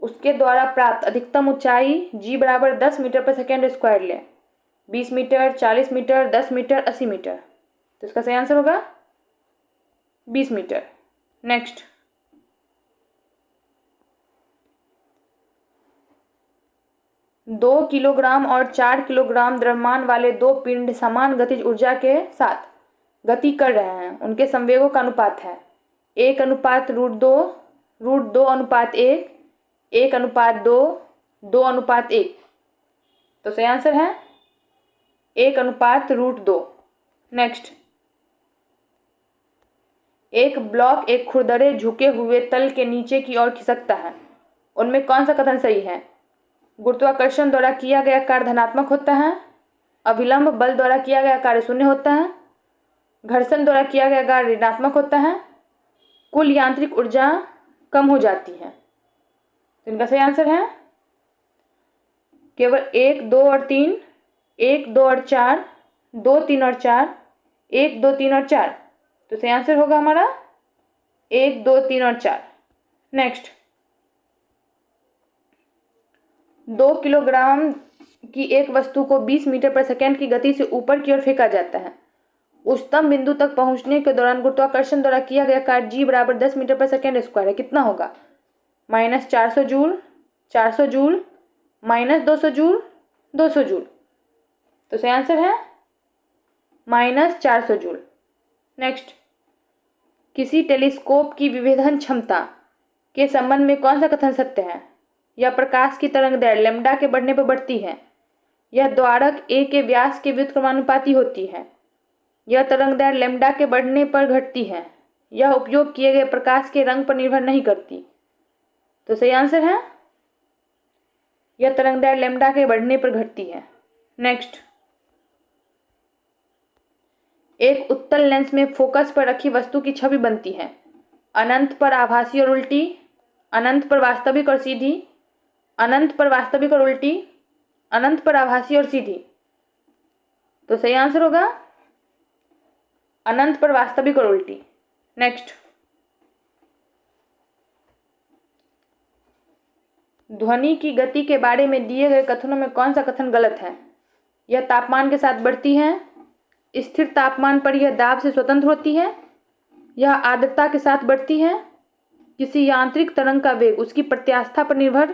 उसके द्वारा प्राप्त अधिकतम ऊंचाई g बराबर 10 मीटर पर सेकेंड स्क्वायर ले। 20 मीटर, 40 मीटर, 10 मीटर, 80 मीटर। तो इसका सही आंसर होगा 20 मीटर। नेक्स्ट, दो किलोग्राम और 4 किलोग्राम द्रव्यमान वाले दो पिंड समान गतिज ऊर्जा के साथ गति कर रहे हैं। उनके संवेगों का अनुपात है 1:√2, √2:1, 1:2, 2:1। तो सही आंसर है 1:√2। नेक्स्ट, एक ब्लॉक एक खुरदरे झुके हुए तल के नीचे की ओर खिसकता है। उनमें कौन सा कथन सही है? गुरुत्वाकर्षण द्वारा किया गया कार्य धनात्मक होता है, अभिलंब बल द्वारा किया गया कार्य शून्य होता है, घर्षण द्वारा किया गया कार्य ऋणात्मक होता है, कुल यांत्रिक ऊर्जा कम हो जाती है। तो इनका सही आंसर है केवल 1, 2 और 3, 1, 2 और 4, 2, 3 और 4, 1, 2, 3 और 4। तो सही आंसर होगा हमारा 1, 2, 3 और 4। नेक्स्ट, 2 किलोग्राम की एक वस्तु को 20 मीटर पर सेकेंड की गति से ऊपर की ओर फेंका जाता है। उच्चतम बिंदु तक पहुंचने के दौरान गुरुत्वाकर्षण द्वारा किया गया कार्य g बराबर 10 मीटर पर सेकेंड स्क्वायर है। कितना होगा? -400 जूल, 400 जूल, -200 जूल, 200 जूल। तो सही आंसर है -400 जूल। नेक्स्ट, किसी टेलीस्कोप की विभेदन क्षमता के संबंध में कौन सा कथन सत्य है? यह प्रकाश की तरंगदैर्घ्य लैम्ब्डा के बढ़ने पर बढ़ती है। यह द्वारक ए के व्यास के व्युत्क्रमानुपाती होती है। यह तरंगदैर्घ्य लैम्ब्डा के बढ़ने पर घटती है। यह उपयोग किए गए प्रकाश के रंग पर निर्भर नहीं करती। तो सही आंसर है यह तरंगदैर्घ्य लैम्ब्डा के बढ़ने पर घटती है। नेक्स्ट, एक उत्तल लेंस में फोकस पर रखी वस्तु की छवि बनती है। अनंत पर आभासी और उल्टी, अनंत पर वास्तविक और सीधी, अनंत पर वास्तविक और उल्टी, अनंत पर आभासी और सीधी। तो सही आंसर होगा अनंत पर वास्तविक और उल्टी। नेक्स्ट, ध्वनि की गति के बारे में दिए गए कथनों में कौन सा कथन गलत है? यह तापमान के साथ बढ़ती है, स्थिर तापमान पर यह दाब से स्वतंत्र होती है, यह आर्द्रता के साथ बढ़ती है, किसी यांत्रिक तरंग का वेग उसकी प्रत्यास्था पर निर्भर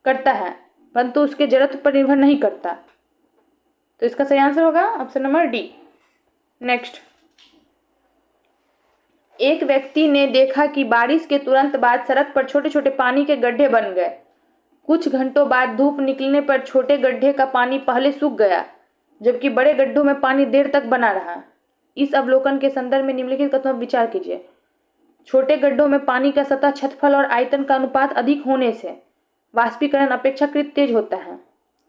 करता है परंतु उसके जड़त्व पर निर्भर नहीं करता। तो इसका सही आंसर होगा ऑप्शन नंबर डी। नेक्स्ट, एक व्यक्ति ने देखा कि बारिश के तुरंत बाद सड़क पर छोटे छोटे पानी के गड्ढे बन गए। कुछ घंटों बाद धूप निकलने पर छोटे गड्ढे का पानी पहले सूख गया जबकि बड़े गड्ढों में पानी देर तक बना रहा। इस अवलोकन के संदर्भ में निम्नलिखित कथनों पर विचार कीजिए। छोटे गड्ढों में पानी का सतह क्षेत्रफल और आयतन का अनुपात अधिक होने से वाष्पीकरण अपेक्षाकृत तेज होता है।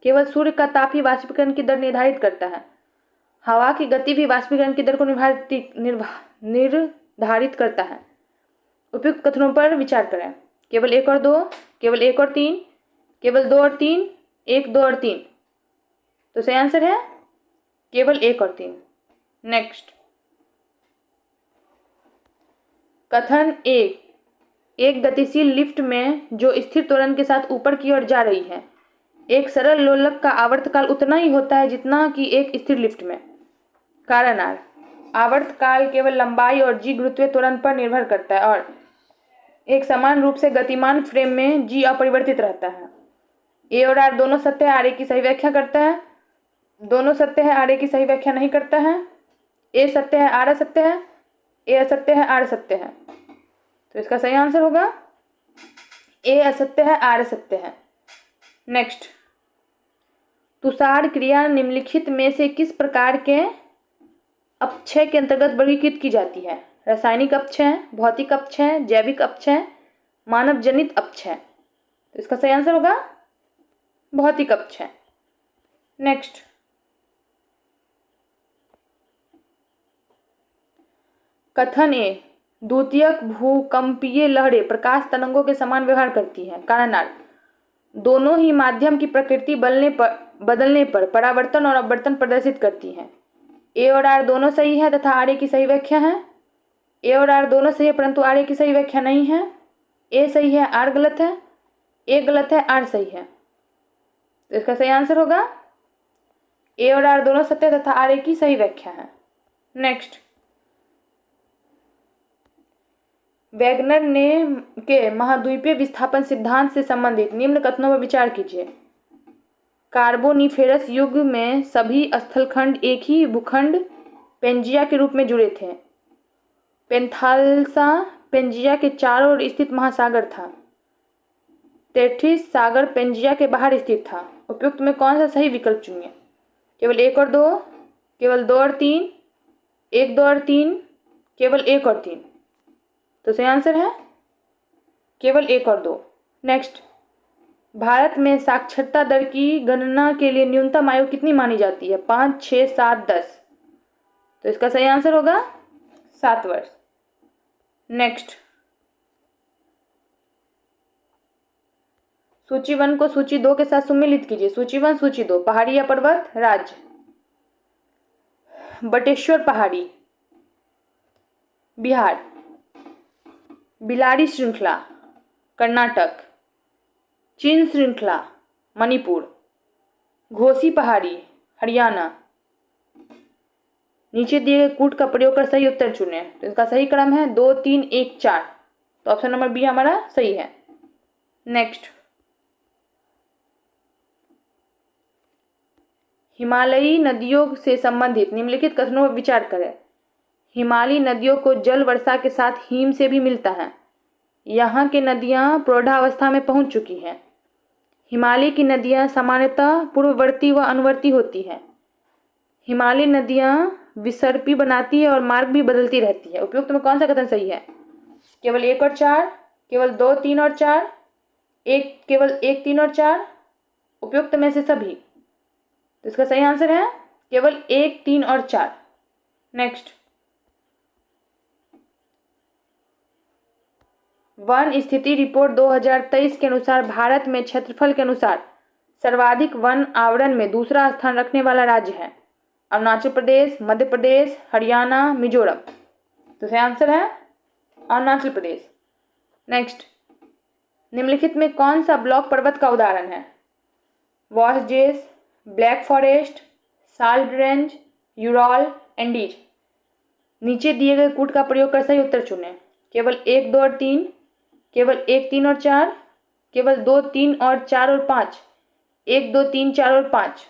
केवल सूर्य का ताप ही वाष्पीकरण की दर निर्धारित करता है। हवा की गति भी वाष्पीकरण की दर को निर्धारित करता है। उपयुक्त कथनों पर विचार करें। केवल 1 और 2, केवल 1 और 3, केवल 2 और 3, 1, 2 और 3। तो सही आंसर है केवल 1 और 3। नेक्स्ट, कथन एक गतिशील लिफ्ट में जो स्थिर त्वरण के साथ ऊपर की ओर जा रही है। एक सरल लोलक का आवर्तकाल उतना ही होता है जितना कि एक स्थिर लिफ्ट में। कारण आर, आवर्तकाल केवल लंबाई और जी गुरुत्वीय त्वरण पर निर्भर करता है और एक समान रूप से गतिमान फ्रेम में जी अपरिवर्तित रहता है। ए और आर दोनों सत्य है, आर ए की सही व्याख्या करता है। दोनों सत्य है, आर ए की सही व्याख्या नहीं करता है। ए सत्य है, आर असत्य है। ए असत्य है, आर सत्य है। तो इसका सही आंसर होगा ए असत्य है, आर सत्य है। नेक्स्ट, तुषार क्रिया निम्नलिखित में से किस प्रकार के अपक्षय के अंतर्गत वर्गीकृत की जाती है? रासायनिक अपक्षय, भौतिक अपक्षय, जैविक अपक्षय, मानव जनित अपक्षय। तो इसका सही आंसर होगा भौतिक अपक्षय। नेक्स्ट, कथन ए, द्वितीयक भूकंपीय लहरें प्रकाश तरंगों के समान व्यवहार करती हैं। कारणार्थ, दोनों ही माध्यम की प्रकृति बदलने पर परावर्तन और अपवर्तन प्रदर्शित करती हैं। ए और आर दोनों सही है तथा आर ए की सही व्याख्या है। ए और आर दोनों सही है परंतु आर ए की सही व्याख्या नहीं है। ए सही है, आर गलत है। ए गलत है, आर सही है। तो इसका सही आंसर होगा ए और आर दोनों सत्य तथा आर ए की सही व्याख्या है। नेक्स्ट, वैगनर ने के महाद्वीपीय विस्थापन सिद्धांत से संबंधित निम्न कथनों पर विचार कीजिए। कार्बोनिफेरस युग में सभी स्थलखंड एक ही भूखंड पेंजिया के रूप में जुड़े थे। पेंथालसा पेंजिया के चारों ओर स्थित महासागर था। टेथिस सागर पेंजिया के बाहर स्थित था। उपयुक्त में कौन सा सही विकल्प चुनिए? केवल 1 और 2, केवल 2 और 3, 1, 2 और 3, केवल 1 और 3। तो सही आंसर है केवल 1 और 2। नेक्स्ट, भारत में साक्षरता दर की गणना के लिए न्यूनतम आयु कितनी मानी जाती है? 5, 6, 7, 10। तो इसका सही आंसर होगा 7 वर्ष। नेक्स्ट, सूची 1 को सूची 2 के साथ सम्मिलित कीजिए। सूची 1, सूची 2। पहाड़ी या पर्वत? राज्य। बटेश्वर पहाड़ी, बिहार। बिलारी श्रृंखला, कर्नाटक। चीन श्रृंखला, मणिपुर। घोसी पहाड़ी, हरियाणा। नीचे दिए गए कूट का प्रयोग कर सही उत्तर चुनें। तो इसका सही क्रम है 2, 3, 1, 4। तो ऑप्शन नंबर बी हमारा सही है। नेक्स्ट, हिमालयी नदियों से संबंधित निम्नलिखित कथनों पर विचार करें। हिमालयी नदियों को जल वर्षा के साथ हिम से भी मिलता है। यहाँ की नदियाँ प्रौढ़ावस्था में पहुँच चुकी हैं। हिमालय की नदियाँ सामान्यतः पूर्ववर्ती व अनुवर्ती होती हैं। हिमालयी नदियाँ विसर्पी बनाती है और मार्ग भी बदलती रहती है। उपयुक्त में कौन सा कथन सही है? केवल 1 और 4, केवल 2, 3 और 4, केवल 1, 3 और 4। उपयुक्त में से सभी। तो इसका सही आंसर है केवल 1, 3 और 4। नेक्स्ट, वन स्थिति रिपोर्ट 2023 के अनुसार भारत में क्षेत्रफल के अनुसार सर्वाधिक वन आवरण में दूसरा स्थान रखने वाला राज्य है। अरुणाचल प्रदेश, मध्य प्रदेश, हरियाणा, मिजोरम। तो सही आंसर है अरुणाचल प्रदेश। नेक्स्ट, निम्नलिखित में कौन सा ब्लॉक पर्वत का उदाहरण है? Vosges, Black Forest, Salt Range, Ural, Andes. नीचे दिए गए कूट का प्रयोग कर सही उत्तर चुनें। केवल 1, 2 और 3, केवल 1, 3 और 4, केवल 2, 3 और 4 और 5, 1, 2, 3, 4 और 5।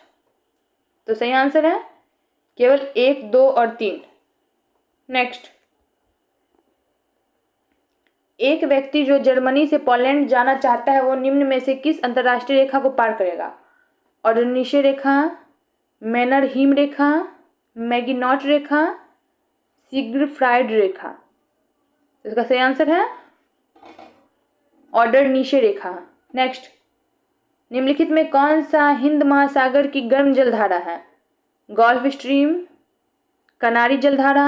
तो सही आंसर है केवल 1, 2 और 3। नेक्स्ट, एक व्यक्ति जो जर्मनी से पोलैंड जाना चाहता है वो निम्न में से किस अंतर्राष्ट्रीय रेखा को पार करेगा? ऑर्डनिशे रेखा, मैनर-हीम रेखा, मैगिनॉट रेखा, सिग्फ्राइड रेखा। इसका सही आंसर है ऑर्डनिशे रेखा। नेक्स्ट, निम्नलिखित में कौन सा हिंद महासागर की गर्म जलधारा है? गल्फ स्ट्रीम, कनारी जलधारा,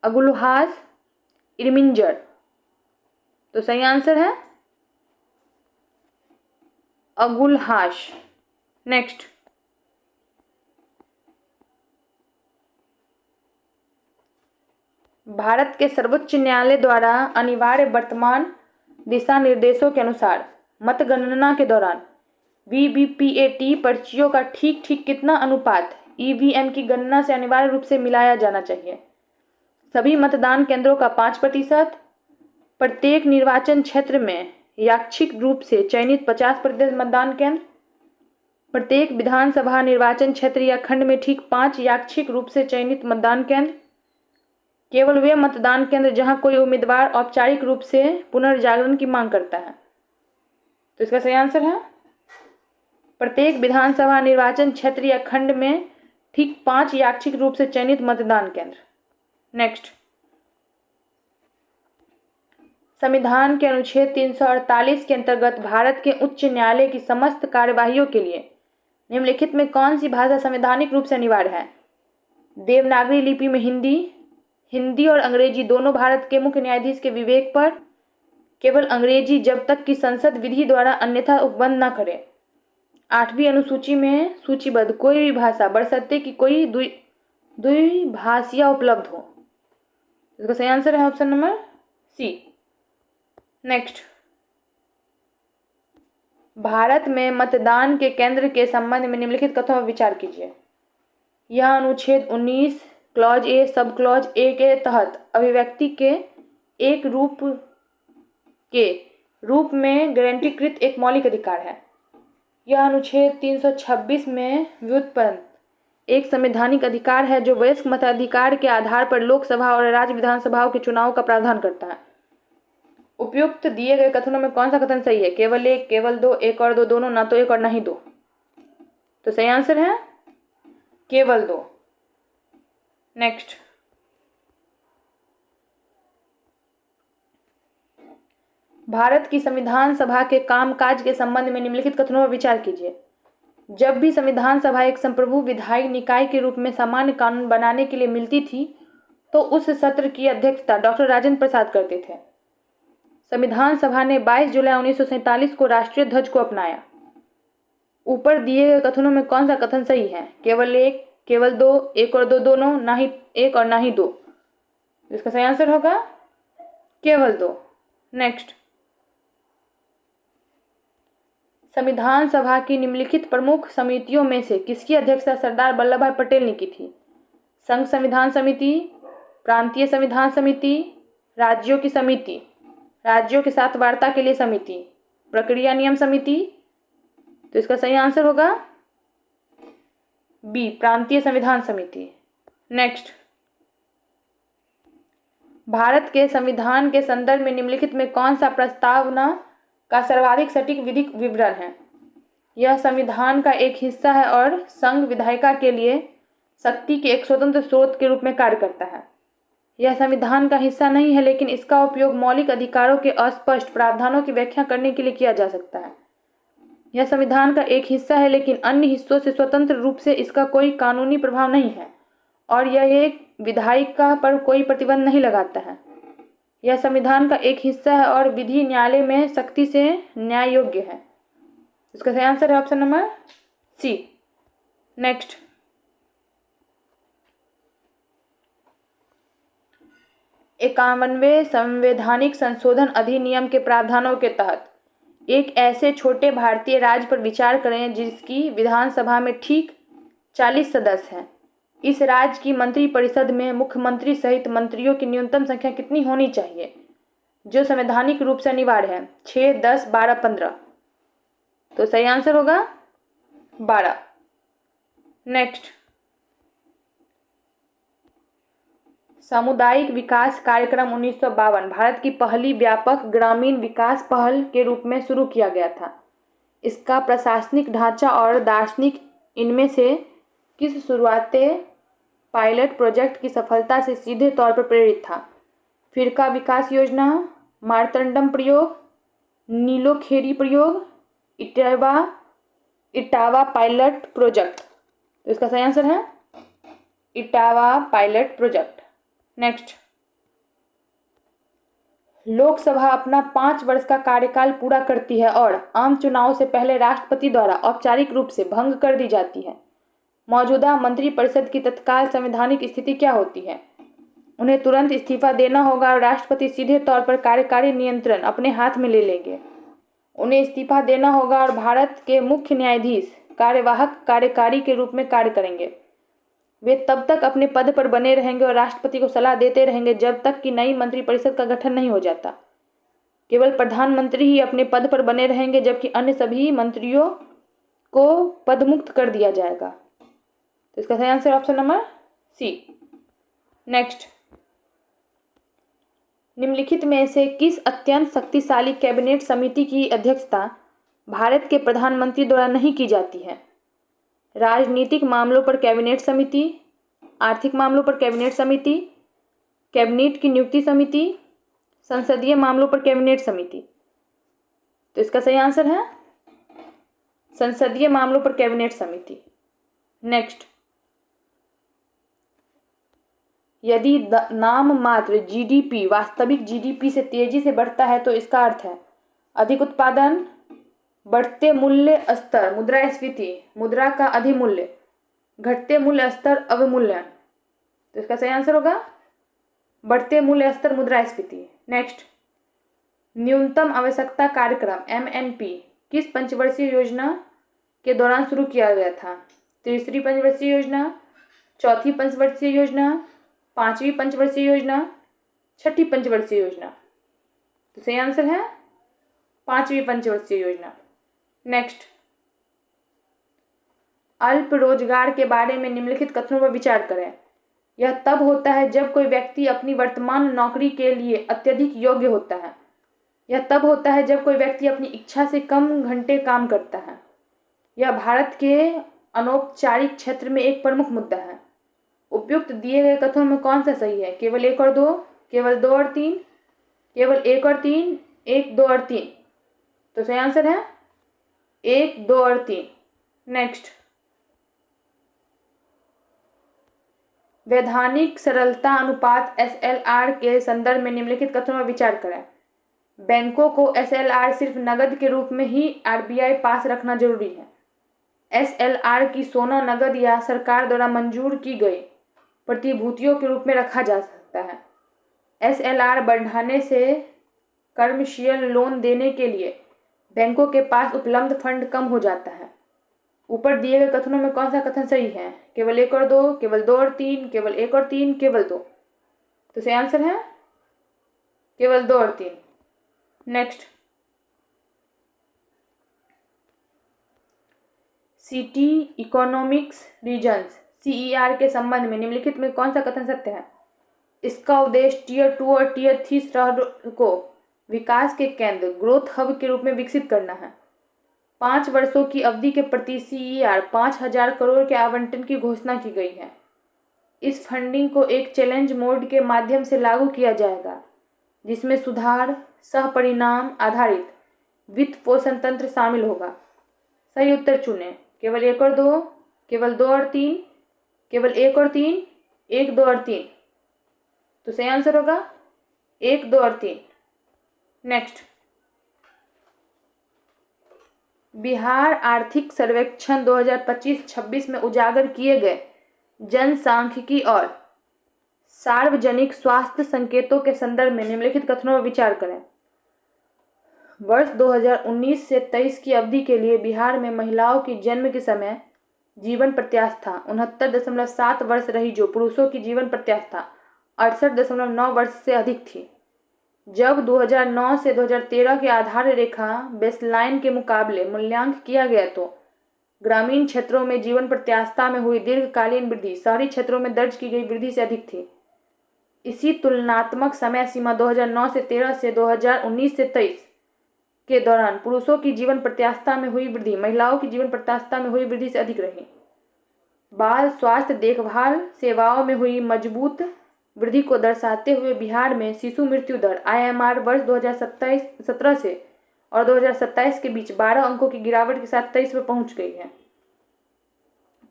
अगुलहास, इरमिंजर। तो सही आंसर है अगुलहास। नेक्स्ट, भारत के सर्वोच्च न्यायालय द्वारा अनिवार्य वर्तमान दिशा निर्देशों के अनुसार मतगणना के दौरान वीवीपैट पर्चियों का ठीक ठीक कितना अनुपात ईवीएम की गणना से अनिवार्य रूप से मिलाया जाना चाहिए? सभी मतदान केंद्रों का 5%, प्रत्येक निर्वाचन क्षेत्र में यादृच्छिक रूप से चयनित 50% मतदान केंद्र। प्रत्येक विधानसभा निर्वाचन क्षेत्र या खंड में ठीक 5 यादृच्छिक रूप से चयनित मतदान केंद्र। केवल वे मतदान केंद्र जहां कोई उम्मीदवार औपचारिक रूप से पुनर्जागरण की मांग करता है। तो इसका सही आंसर है प्रत्येक विधानसभा निर्वाचन क्षेत्र या खंड में ठीक 5 यादृच्छिक रूप से चयनित मतदान केंद्र। नेक्स्ट, संविधान के अनुच्छेद 348 के अंतर्गत भारत के उच्च न्यायालय की समस्त कार्यवाहियों के लिए निम्नलिखित में कौन सी भाषा संवैधानिक रूप से अनिवार्य है? देवनागरी लिपि में हिंदी और अंग्रेजी दोनों भारत के मुख्य न्यायाधीश के विवेक पर, केवल अंग्रेजी जब तक कि संसद विधि द्वारा अन्यथा उपबंध न करे। 8वीं अनुसूची में सूचीबद्ध कोई भी भाषा बशर्ते कि कोई द्विभाषिया उपलब्ध हो। इसका सही आंसर है option number C. Next, Bharat में मतदान के केंद्र के संबंध में निम्नलिखित कथनों पर विचार कीजिए। यह अनुच्छेद 19 clause A sub clause A के तहत अभिव्यक्ति के एक रूप में गारंटीकृत एक मौलिक अधिकार है। यह अनुच्छेद 326 में व्युत्पन्न एक संवैधानिक अधिकार है जो वयस्क मताधिकार के आधार पर लोकसभा और राज्य विधानसभाओं के चुनाव का प्रावधान करता है। उपयुक्त दिए गए कथनों में कौन सा कथन सही है? केवल एक, केवल दो, एक और दो, दोनों, ना तो एक और ना ही दो। तो सही आंसर है केवल दो। नेक्स्ट, भारत की संविधान सभा के कामकाज के संबंध में निम्नलिखित कथनों पर विचार कीजिए। जब भी संविधान सभा एक संप्रभु विधायी निकाय के रूप में सामान्य कानून बनाने के लिए मिलती थी तो उस सत्र की अध्यक्षता डॉक्टर राजेंद्र प्रसाद करते थे। संविधान सभा ने 22 जुलाई 1947 को राष्ट्रीय ध्वज को अपनाया। ऊपर दिए गए कथनों में कौन सा कथन सही है? केवल एक, केवल दो, एक और दो, दोनों, ना ही एक और ना ही दो। इसका सही आंसर होगा केवल दो। नेक्स्ट, संविधान सभा की निम्नलिखित प्रमुख समितियों में से किसकी अध्यक्षता सरदार वल्लभ भाई पटेल ने की थी? संघ संविधान समिति, प्रांतीय संविधान समिति, राज्यों की समिति, राज्यों के साथ वार्ता के लिए समिति, प्रक्रिया नियम समिति। तो इसका सही आंसर होगा बी, प्रांतीय संविधान समिति। नेक्स्ट, भारत के संविधान के संदर्भ में निम्नलिखित में कौन सा प्रस्तावना का सर्वाधिक सटीक विधिक विवरण है? यह संविधान का एक हिस्सा है और संघ विधायिका के लिए शक्ति के एक स्वतंत्र स्रोत के रूप में कार्य करता है। यह संविधान का हिस्सा नहीं है लेकिन इसका उपयोग मौलिक अधिकारों के अस्पष्ट प्रावधानों की व्याख्या करने के लिए किया जा सकता है। यह संविधान का एक हिस्सा है लेकिन अन्य हिस्सों से स्वतंत्र रूप से इसका कोई कानूनी प्रभाव नहीं है और यह एक विधायिका पर कोई प्रतिबंध नहीं लगाता है। यह संविधान का एक हिस्सा है और विधि न्यायालय में सख्ती से न्याय योग्य है। इसका सही आंसर है ऑप्शन नंबर सी। नेक्स्ट, 51वें संवैधानिक संशोधन अधिनियम के प्रावधानों के तहत एक ऐसे छोटे भारतीय राज्य पर विचार करें जिसकी विधानसभा में ठीक 40 सदस्य हैं। इस राज्य की मंत्रिपरिषद में मुख्यमंत्री सहित मंत्रियों की न्यूनतम संख्या कितनी होनी चाहिए जो संवैधानिक रूप से अनिवार्य है? 6, 10, 12, 15। तो सही आंसर होगा 12। नेक्स्ट, सामुदायिक विकास कार्यक्रम 1952 भारत की पहली व्यापक ग्रामीण विकास पहल के रूप में शुरू किया गया था। इसका प्रशासनिक ढांचा और दार्शनिक इनमें से किस शुरुआती पायलट प्रोजेक्ट की सफलता से सीधे तौर पर प्रेरित था? फिरका विकास योजना, मार्तंडम प्रयोग, नीलोखेरी प्रयोग, इटावा पायलट प्रोजेक्ट। तो इसका सही आंसर है Etawah pilot project. Next, Lok Sabha अपना 5 वर्ष का कार्यकाल पूरा करती है और आम चुनाव से पहले राष्ट्रपति द्वारा औपचारिक रूप से भंग कर दी जाती है। मौजूदा मंत्रिपरिषद की तत्काल संवैधानिक स्थिति क्या होती है? उन्हें तुरंत इस्तीफा देना होगा और राष्ट्रपति सीधे तौर पर कार्यकारी नियंत्रण अपने हाथ में ले लेंगे। उन्हें इस्तीफा देना होगा और भारत के मुख्य न्यायाधीश कार्यवाहक कार्यकारी के रूप में कार्य करेंगे। वे तब तक अपने पद पर बने रहेंगे और राष्ट्रपति को सलाह देते रहेंगे जब तक कि नई मंत्रिपरिषद का गठन नहीं हो जाता। केवल प्रधानमंत्री ही अपने पद पर बने रहेंगे, जबकि अन्य सभी मंत्रियों को पदमुक्त कर दिया जाएगा। तो इसका सही answer option number C. Next, निम्नलिखित में से किस अत्यंत शक्तिशाली कैबिनेट समिति की अध्यक्षता भारत के प्रधानमंत्री द्वारा नहीं की जाती है? राजनीतिक मामलों पर कैबिनेट समिति, आर्थिक मामलों पर कैबिनेट समिति, कैबिनेट की नियुक्ति समिति, संसदीय मामलों पर कैबिनेट समिति। तो इसका सही आंसर है संसदीय मामलों पर कैबिनेट समिति। नेक्स्ट, यदि नाम मात्र जीडीपी वास्तविक जीडीपी से तेजी से बढ़ता है तो इसका अर्थ है अधिक उत्पादन, बढ़ते मूल्य स्तर मुद्रास्फीति, मुद्रा का अधिमूल्य, घटते मूल्य स्तर अवमूल्यन। तो इसका सही आंसर होगा बढ़ते मूल्य स्तर मुद्रास्फीति। नेक्स्ट, न्यूनतम आवश्यकता कार्यक्रम एमएनपी किस पंचवर्षीय योजना के दौरान शुरू किया गया था? तीसरी पंचवर्षीय योजना, चौथी पंचवर्षीय योजना, पांचवी पंचवर्षीय योजना, छठी पंचवर्षीय योजना। तो सही आंसर है पांचवी पंचवर्षीय योजना। नेक्स्ट, अल्प रोजगार के बारे में निम्नलिखित कथनों पर विचार करें। यह तब होता है जब कोई व्यक्ति अपनी वर्तमान नौकरी के लिए अत्यधिक योग्य होता है। यह तब होता है जब कोई व्यक्ति अपनी इच्छा से कम घंटे काम करता है। यह भारत के अनौपचारिक क्षेत्र में एक प्रमुख मुद्दा है। उपयुक्त दिए गए कथनों में कौन सा सही है? केवल 1 और 2, केवल 2 और 3, केवल 1 और 3, 1, 2 और 3। तो सही आंसर है 1, 2 और 3। नेक्स्ट, वैधानिक सरलता अनुपात SLR के संदर्भ में निम्नलिखित कथनों पर विचार करें। बैंकों को SLR सिर्फ नकद के रूप में ही RBI पास रखना जरूरी है। SLR की सोना, नकद या सरकार द्वारा मंजूर की गई प्रतिभूतियों के रूप में रखा जा सकता है। SLR बढ़ाने से कमर्शियल लोन देने के लिए बैंकों के पास उपलब्ध फंड कम हो जाता है। ऊपर दिए गए कथनों में कौन सा कथन सही है? केवल 1 और 2, केवल 2 और 3, केवल 1 और 3, केवल 2। तो सही आंसर है केवल 2 और 3। Next, city economics regions CER के संबंध में निम्नलिखित में कौन सा कथन सत्य है? इसका उद्देश्य टियर 2 और टियर 3 शहरों को विकास के केंद्र ग्रोथ हब के रूप में विकसित करना है। 5 वर्षों की अवधि के प्रति CER 5,000 करोड़ के आवंटन की घोषणा की गई है। इस फंडिंग को एक चैलेंज मोड के माध्यम से लागू किया जाएगा, जिसमें सुधार सह परिणाम आधारित वित्त पोषण तंत्र शामिल होगा। सही उत्तर चुनें। केवल 1 और 2, केवल 2 और 3, केवल 1 और 3, 1, 2 और 3। तो सही आंसर होगा 1, 2 और 3। नेक्स्ट, बिहार आर्थिक सर्वेक्षण 2025-26 में उजागर किए गए जनसांख्यिकी और सार्वजनिक स्वास्थ्य संकेतों के संदर्भ में निम्नलिखित कथनों पर विचार करें। वर्ष 2019 से 23 की अवधि के लिए बिहार में महिलाओं की जन्म के समय जीवन प्रत्याशा 69.7 वर्ष रही, जो पुरुषों की जीवन प्रत्याशा 68.9 वर्ष से अधिक थी। जब 2009 से 2013 के आधार रेखा बेसलाइन के मुकाबले मूल्यांकन किया गया तो ग्रामीण क्षेत्रों में जीवन प्रत्याशा में हुई दीर्घकालीन वृद्धि शहरी क्षेत्रों में दर्ज की गई वृद्धि से अधिक थी। इसी तुलनात्मक समय सीमा 2009 से 13 से 2019 से 23 के दौरान पुरुषों की जीवन प्रत्याशा में हुई वृद्धि महिलाओं की जीवन प्रत्याशा में हुई वृद्धि से अधिक रही। बाल स्वास्थ्य देखभाल सेवाओं में हुई मजबूत वृद्धि को दर्शाते हुए बिहार में शिशु मृत्यु दर IMR वर्ष 2017 से और 2027 के बीच 12 अंकों की गिरावट के साथ 23 पर पहुंच गई है।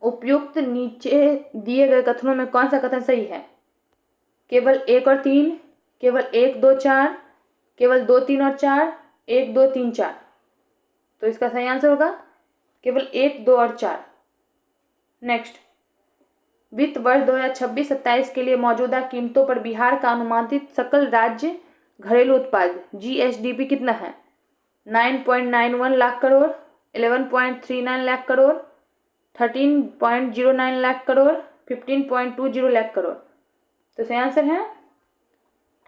उपयुक्त नीचे दिए गए कथनों में कौन सा कथन सही है? केवल 1 और 3, केवल 1, 2, 4, केवल 2, 3 और 4, 1, 2, 3, 4। तो इसका सही आंसर होगा केवल 1, 2 और 4। नेक्स्ट, वित्त वर्ष 2026-27 के लिए मौजूदा कीमतों पर बिहार का अनुमानित सकल राज्य घरेलू उत्पाद GSDP कितना है? 9.91 लाख करोड़, 11.39 लाख करोड़, 13.09 लाख करोड़, 15.20 लाख करोड़। तो सही आंसर है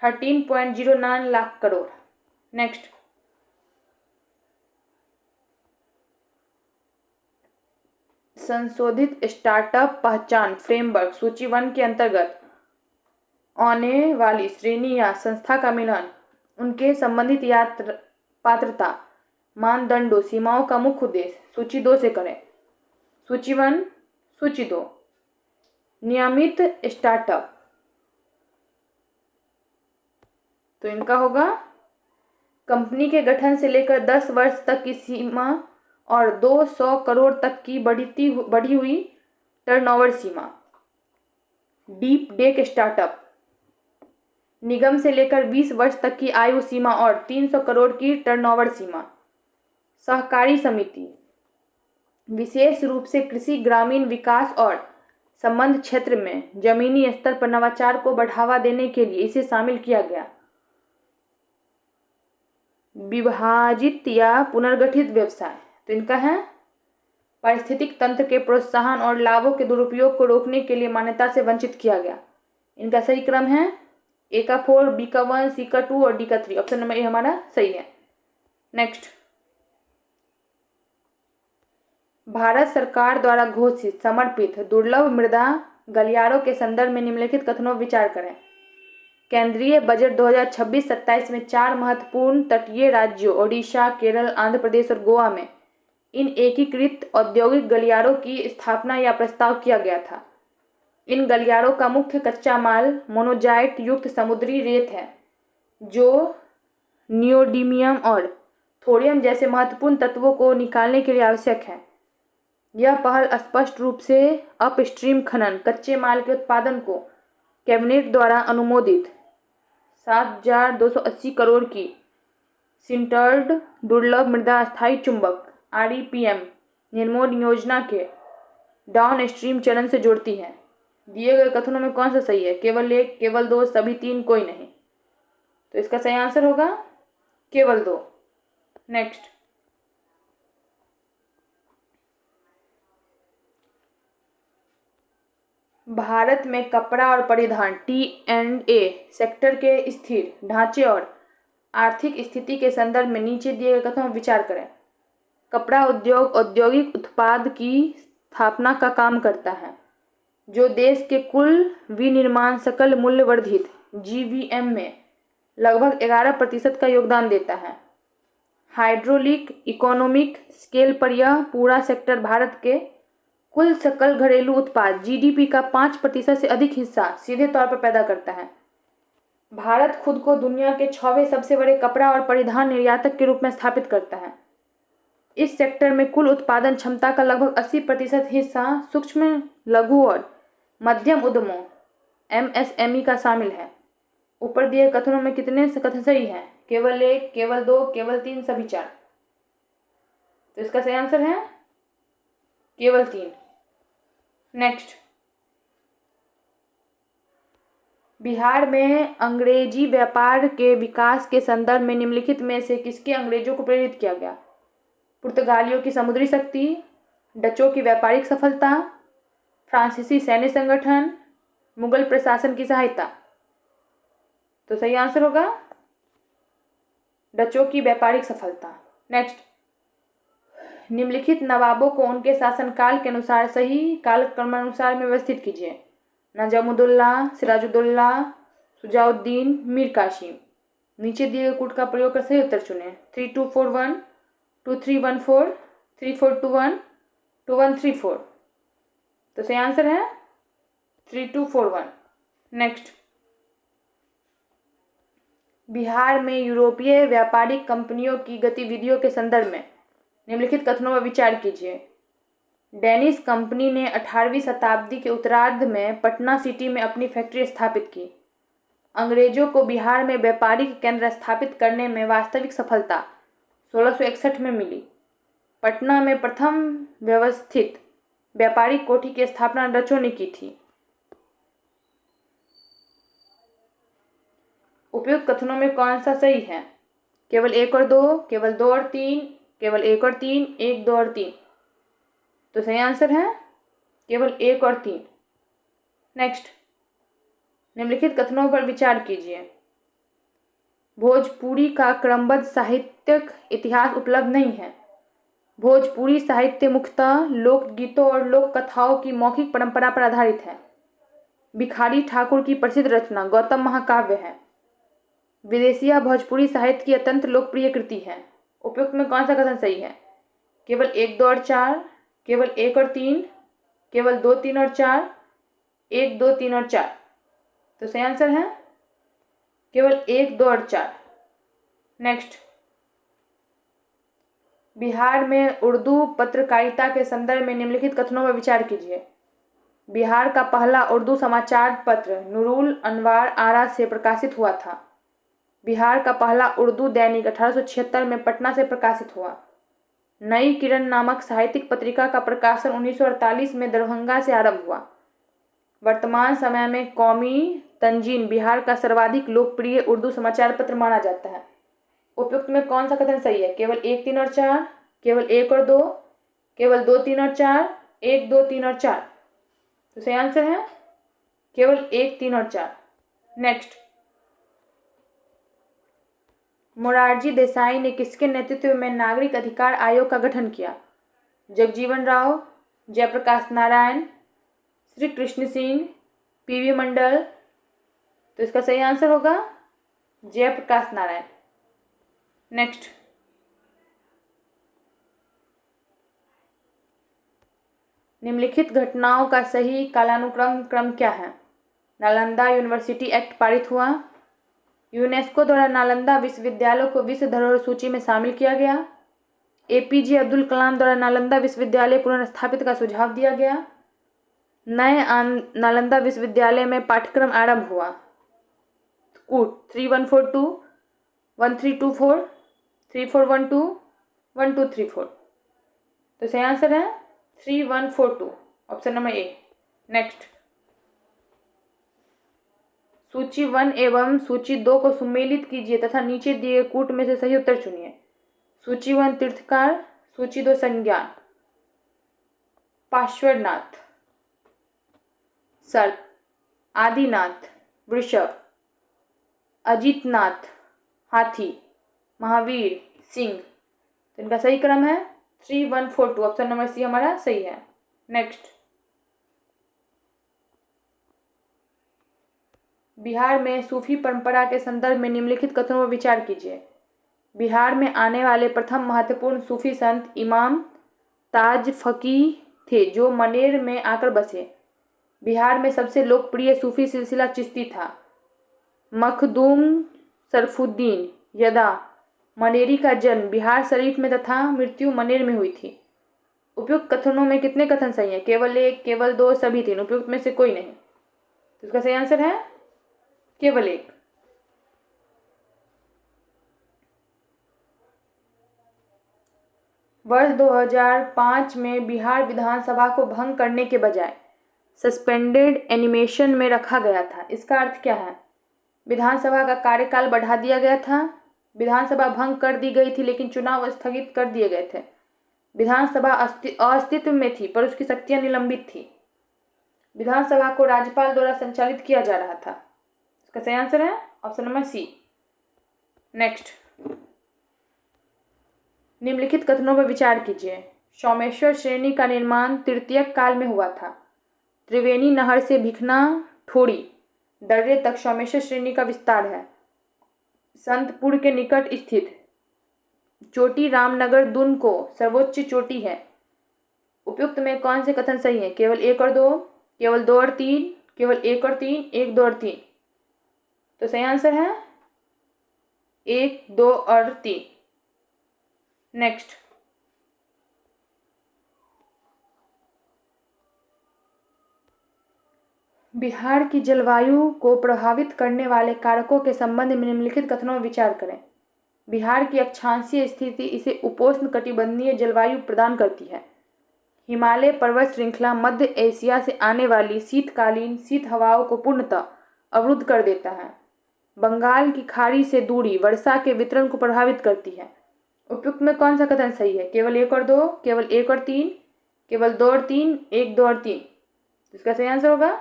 13.09 लाख करोड़। नेक्स्ट, संशोधित स्टार्टअप पहचान फ्रेमवर्क सूची 1 के अंतर्गत आने वाली श्रेणी या संस्था का मिलान उनके संबंधित पात्रता मानदंडों सीमाओं का मुख्य उद्देश्य सूची 2 से करें। सूची 1, सूची 2, नियमित स्टार्टअप, तो इनका होगा कंपनी के गठन से लेकर 10 वर्ष तक की सीमा और 200 करोड़ तक की बढ़ी हुई टर्नओवर सीमा। डीप टेक स्टार्टअप, निगम से लेकर 20 वर्ष तक की आयु सीमा और 300 करोड़ की टर्नओवर सीमा। सहकारी समिति, विशेष रूप से कृषि ग्रामीण विकास और संबद्ध क्षेत्र में जमीनी स्तर पर नवाचार को बढ़ावा देने के लिए इसे शामिल किया गया। विभाजित या पुनर्गठित व्यवसाय, तो इनका है पारिस्थितिक तंत्र के प्रोत्साहन और लाभों के दुरुपयोग को रोकने के लिए मान्यता से वंचित किया गया। इनका सही क्रम है ए का 4, बी का 1, सी का 2 और डी का 3। ऑप्शन नंबर ए हमारा सही है। नेक्स्ट, भारत सरकार द्वारा घोषित समर्पित दुर्लभ मृदा गलियारों के संदर्भ में निम्नलिखित कथनों पर विचार करें। केंद्रीय बजट 2026-27 में 4 महत्वपूर्ण तटीय राज्यों ओडिशा, केरल, आंध्र प्रदेश और गोवा में इन एकीकृत औद्योगिक गलियारों की स्थापना या प्रस्ताव किया गया था। इन गलियारों का मुख्य कच्चा माल मोनोजाइट युक्त समुद्री रेत है, जो नियोडीमियम और थोरियम जैसे महत्वपूर्ण तत्वों को निकालने के लिए आवश्यक है। यह पहल स्पष्ट रूप से अपस्ट्रीम खनन कच्चे माल के उत्पादन को कैबिनेट द्वारा अनुमोदित 7,280 करोड़ की सिंटर्ड दुर्लभ मृदा स्थायी चुंबक REPM निर्मोड योजना के डाउन स्ट्रीम चरण से जोड़ती है। दिए गए कथनों में कौन सा सही है? केवल 1, केवल 2, सभी 3, कोई नहीं। तो इसका सही आंसर होगा केवल 2। नेक्स्ट, भारत में कपड़ा और परिधान T&A सेक्टर के स्थिर ढांचे और आर्थिक स्थिति के संदर्भ में नीचे दिए गए कथनों पर विचार करें। कपड़ा उद्योग औद्योगिक उत्पाद की स्थापना का काम करता है, जो देश के कुल विनिर्माण सकल मूल्य वर्धित GVM में लगभग 11% का योगदान देता है। हाइड्रोलिक इकोनॉमिक स्केल पर यह पूरा सेक्टर भारत के कुल सकल घरेलू उत्पाद GDP का 5% से अधिक हिस्सा सीधे तौर पर पैदा करता है। भारत खुद को दुनिया के 6वें सबसे बड़े कपड़ा और परिधान निर्यातक के रूप में स्थापित करता है। इस सेक्टर में कुल उत्पादन क्षमता का लगभग 80% हिस्सा सूक्ष्म, लघु और मध्यम उद्यमों MSME का शामिल है। ऊपर दिए कथनों में कितने कथन सही हैं? केवल 1, केवल 2, केवल 3, सभी 4। तो इसका सही आंसर है केवल 3। नेक्स्ट, बिहार में अंग्रेजी व्यापार के विकास के संदर्भ में निम्नलिखित में से किसके अंग्रेजों को प्रेरित किया गया? पुर्तगालियों की समुद्री शक्ति, डचों की व्यापारिक सफलता, फ्रांसीसी सैन्य संगठन, मुगल प्रशासन की सहायता। तो सही आंसर होगा डचों की व्यापारिक सफलता। नेक्स्ट, निम्नलिखित नवाबों को उनके शासनकाल के अनुसार सही कालक्रमानुसार में व्यवस्थित कीजिए। नजमुद्दौला, सिराजुद्दौला, शुजाउद्दीन, मीर कासिम। नीचे दिए गए कूट का प्रयोग कर सही उत्तर चुनें। 3241, 2314, 3421, 2134। तो सही आंसर है 3241। नेक्स्ट, बिहार में यूरोपीय व्यापारिक कंपनियों की गतिविधियों के संदर्भ में निम्नलिखित कथनों पर विचार कीजिए। डेनिश कंपनी ने 18वीं शताब्दी के उत्तरार्ध में पटना सिटी में अपनी फैक्ट्री स्थापित की। अंग्रेजों को बिहार में व्यापारिक केंद्र स्थापित करने में वास्तविक सफलता 1661 में मिली। पटना में प्रथम व्यवस्थित व्यापारिक कोठी की स्थापना डचों ने की थी। उपयुक्त कथनों में कौन सा सही है? केवल 1 और 2, केवल 2 और 3, केवल 1 और 3, 1, 2 और 3। तो सही आंसर है केवल 1 और 3। नेक्स्ट, निम्नलिखित कथनों पर विचार कीजिए। भोजपुरी का क्रमबद्ध साहित्यिक इतिहास उपलब्ध नहीं है। भोजपुरी साहित्य मुख्यतः लोकगीतों और लोक कथाओं की मौखिक परंपरा पर आधारित है। भिखारी ठाकुर की प्रसिद्ध रचना गौतम महाकाव्य है। विदेशिया भोजपुरी साहित्य की अत्यंत लोकप्रिय कृति है। उपयुक्त में कौन सा कथन सही है? केवल 1, 2 और 4, केवल 1 और 3, केवल 2, 3 और 4, 1, 2, 3 और 4। तो सही आंसर है केवल 1, 2 और 4। नेक्स्ट, बिहार में उर्दू पत्रकारिता के संदर्भ में निम्नलिखित कथनों पर विचार कीजिए। बिहार का पहला उर्दू समाचार पत्र नूरुल अनवार आरा से प्रकाशित हुआ था। बिहार का पहला उर्दू दैनिक 1876 में पटना से प्रकाशित हुआ। नई किरण नामक साहित्यिक पत्रिका का प्रकाशन 1948 में दरभंगा से आरंभ हुआ। वर्तमान समय में कौमी तंजीन बिहार का सर्वाधिक लोकप्रिय उर्दू समाचार पत्र माना जाता है। उपयुक्त में कौन सा कथन सही है? केवल 1, 3 और 4, केवल 1 और 2, केवल 2, 3 और 4, 1, 2, 3 और 4। तो सही आंसर है केवल 1, 3 और 4। नेक्स्ट, मोरारजी देसाई ने किसके नेतृत्व में नागरिक अधिकार आयोग का गठन किया? जगजीवन राव, जयप्रकाश नारायण, श्री कृष्ण सिंह, पीवी मंडल। तो इसका सही आंसर होगा जयप्रकाश नारायण। नेक्स्ट, निम्नलिखित घटनाओं का सही कालानुक्रम क्रम क्या है? नालंदा यूनिवर्सिटी एक्ट पारित हुआ। यूनेस्को द्वारा नालंदा विश्वविद्यालय को विश्व धरोहर सूची में शामिल किया गया। एपीजे अब्दुल कलाम द्वारा नालंदा विश्वविद्यालय पुनर्स्थापित का सुझाव दिया गया। नए नालंदा विश्वविद्यालय में पाठ्यक्रम आरंभ हुआ। कूट 3142, 1324, 3412, 1234। तो सही आंसर है 3142, ऑप्शन नंबर ए। नेक्स्ट, सूची 1 एवं सूची 2 को सुमेलित कीजिए तथा नीचे दिए कूट में से सही उत्तर चुनिए। सूची 1 तीर्थकार, सूची 2 संज्ञान। पार्श्वनाथ, सर्प, आदिनाथ, वृषभ, अजितनाथ, हाथी, महावीर, सिंह। तो इनका सही क्रम है 3142, ऑप्शन नंबर सी हमारा सही है। नेक्स्ट, बिहार में सूफी परंपरा के संदर्भ में निम्नलिखित कथनों पर विचार कीजिए। बिहार में आने वाले प्रथम महत्वपूर्ण सूफी संत इमाम ताज फकी थे जो मनेर में आकर बसे। बिहार में सबसे लोकप्रिय सूफी सिलसिला चिश्ती था। मखदूम शरफुद्दीन यदा मनेरी का जन्म बिहार शरीफ में तथा मृत्यु मनेर में हुई थी। उपयुक्त कथनों में कितने कथन सही हैं? केवल 1, केवल 2, सभी 3। उपयुक्त में से कोई नहीं। तो इसका सही आंसर है केवल 1। वर्ष 2005 में बिहार विधानसभा को भंग करने के बजाय सस्पेंडेड एनिमेशन में रखा गया था। इसका अर्थ क्या है? विधानसभा का कार्यकाल बढ़ा दिया गया था, विधानसभा भंग कर दी गई थी लेकिन चुनाव स्थगित कर दिए गए थे, विधानसभा अस्तित्व में थी पर उसकी शक्तियां निलंबित थी, विधानसभा को राज्यपाल द्वारा संचालित किया जा रहा था। इसका सही आंसर है ऑप्शन नंबर सी। नेक्स्ट, निम्नलिखित कथनों पर विचार कीजिए। सोमेश्वर श्रेणी का निर्माण तृतीयक काल में हुआ था। त्रिवेणी नहर से भिखना ठोड़ी दर्रे तक सोमेश्वर श्रेणी का विस्तार है। संतपुर के निकट स्थित चोटी रामनगर दुन को सर्वोच्च चोटी है। उपयुक्त में कौन से कथन सही है? केवल 1 और 2, केवल 2 और 3, केवल 1 और 3, 1, 2 और 3। तो सही आंसर है 1, 2 और 3। नेक्स्ट, बिहार की जलवायु को प्रभावित करने वाले कारकों के संबंध में निम्नलिखित कथनों में विचार करें। बिहार की अक्षांशीय स्थिति इसे उपोष्ण कटिबंधीय जलवायु प्रदान करती है। हिमालय पर्वत श्रृंखला मध्य एशिया से आने वाली शीतकालीन शीत हवाओं को पूर्णतः अवरुद्ध कर देता है। बंगाल की खाड़ी से दूरी वर्षा के वितरण को प्रभावित करती है। उपयुक्त में कौन सा कथन सही है? केवल 1 और 2, केवल 1 और 3, केवल 2 और 3, 1, 2 और 3। इसका सही आंसर होगा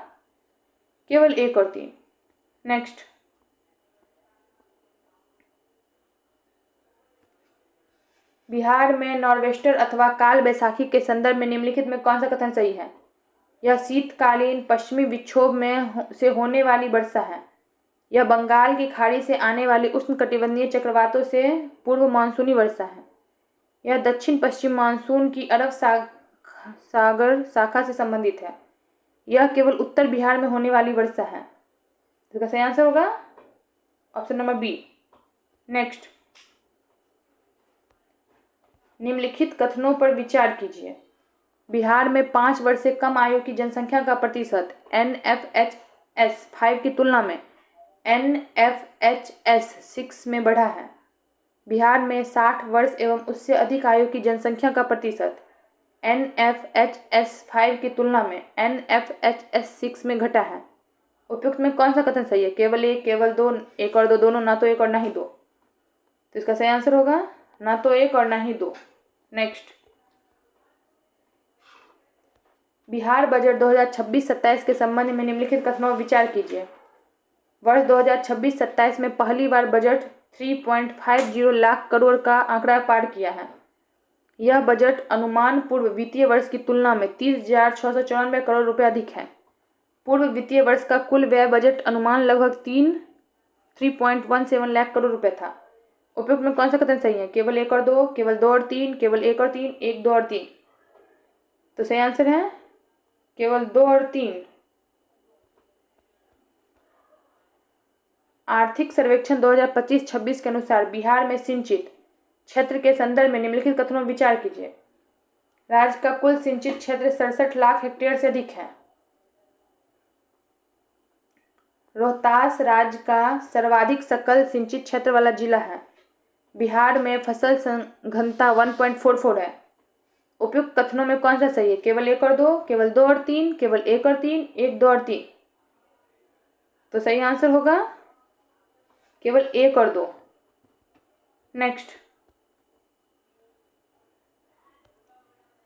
केवल 1 और 3। नेक्स्ट, बिहार में नॉर्वेस्टर अथवा काल बैसाखी के संदर्भ में निम्नलिखित में कौन सा कथन सही है? यह शीतकालीन पश्चिमी विक्षोभ से होने वाली वर्षा है। यह बंगाल की खाड़ी से आने वाली उष्णकटिबंधीय चक्रवातों से पूर्व मानसूनी वर्षा है। यह दक्षिण पश्चिम मानसून की अरब सागर शाखा से संबंधित है। यह केवल उत्तर बिहार में होने वाली वर्षा है। तो इसका सही आंसर होगा ऑप्शन नंबर बी। नेक्स्ट, निम्नलिखित कथनों पर विचार कीजिए। बिहार में 5 वर्ष से कम आयु की जनसंख्या का प्रतिशत NFHS 5 की तुलना में NFHS 6 में बढ़ा है। बिहार में 60 वर्ष एवं उससे अधिक आयु की जनसंख्या का प्रतिशत NFHS 5 की तुलना में NFHS 6 में घटा है। उपयुक्त में कौन सा कथन सही है? केवल एक, केवल दो, एक और दो, दोनों, ना तो एक और ना ही दो। तो इसका सही आंसर होगा ना तो एक और ना ही दो। नेक्स्ट, बिहार बजट 2026-27 के संबंध में निम्नलिखित कथनों पर विचार कीजिए। वर्ष 2026-27 में पहली बार बजट 3.50 लाख करोड़ का आंकड़ा पार किया है। यह बजट अनुमान पूर्व वित्तीय वर्ष की तुलना में 30,694 करोड़ रुपये अधिक है। पूर्व वित्तीय वर्ष का कुल व्यय बजट अनुमान लगभग 3.17 लाख करोड़ रुपये था। उपयुक्त में कौन सा कथन सही है? केवल एक और दो, केवल दो और तीन, केवल एक और तीन, एक, दो और तीन। तो सही आंसर है केवल 2 और 3। आर्थिक सर्वेक्षण 2025-26 के अनुसार बिहार में सिंचित क्षेत्र के संदर्भ में निम्नलिखित कथनों पर विचार कीजिए। राज्य का कुल सिंचित क्षेत्र 67 लाख हेक्टेयर से अधिक है। रोहतास राज्य का सर्वाधिक सकल सिंचित क्षेत्र वाला जिला है। बिहार में फसल घनता 1.44 है। उपयुक्त कथनों में कौन सा सही है? केवल एक और दो, केवल दो और तीन, केवल एक और तीन, एक, दो और तीन। तो सही आंसर होगा केवल एक और दो। नेक्स्ट,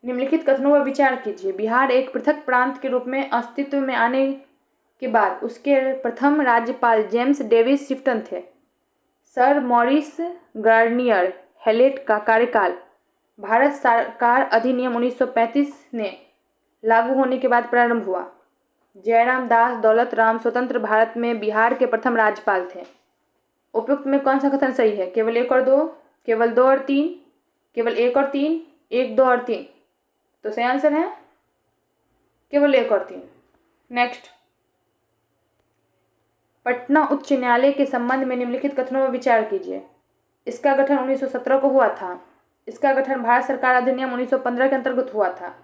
निम्नलिखित कथनों पर विचार कीजिए। बिहार एक पृथक प्रांत के रूप में अस्तित्व में आने के बाद उसके प्रथम राज्यपाल जेम्स डेविस शिफ्टन थे। सर मॉरिस गार्नियर हेलेट का कार्यकाल भारत सरकार अधिनियम 1935 ने लागू होने के बाद प्रारंभ हुआ। जयराम दास दौलत राम स्वतंत्र भारत में बिहार के प्रथम राज्यपाल थे। उपयुक्त में कौन सा कथन सही है? केवल एक और दो, केवल दो और तीन, केवल एक और तीन, एक, दो और तीन। तो सही आंसर है केवल एक और तीन। नेक्स्ट, पटना उच्च न्यायालय के संबंध में निम्नलिखित कथनों पर विचार कीजिए। इसका गठन 1917 को हुआ था। इसका गठन भारत सरकार अधिनियम 1915 के अंतर्गत हुआ था।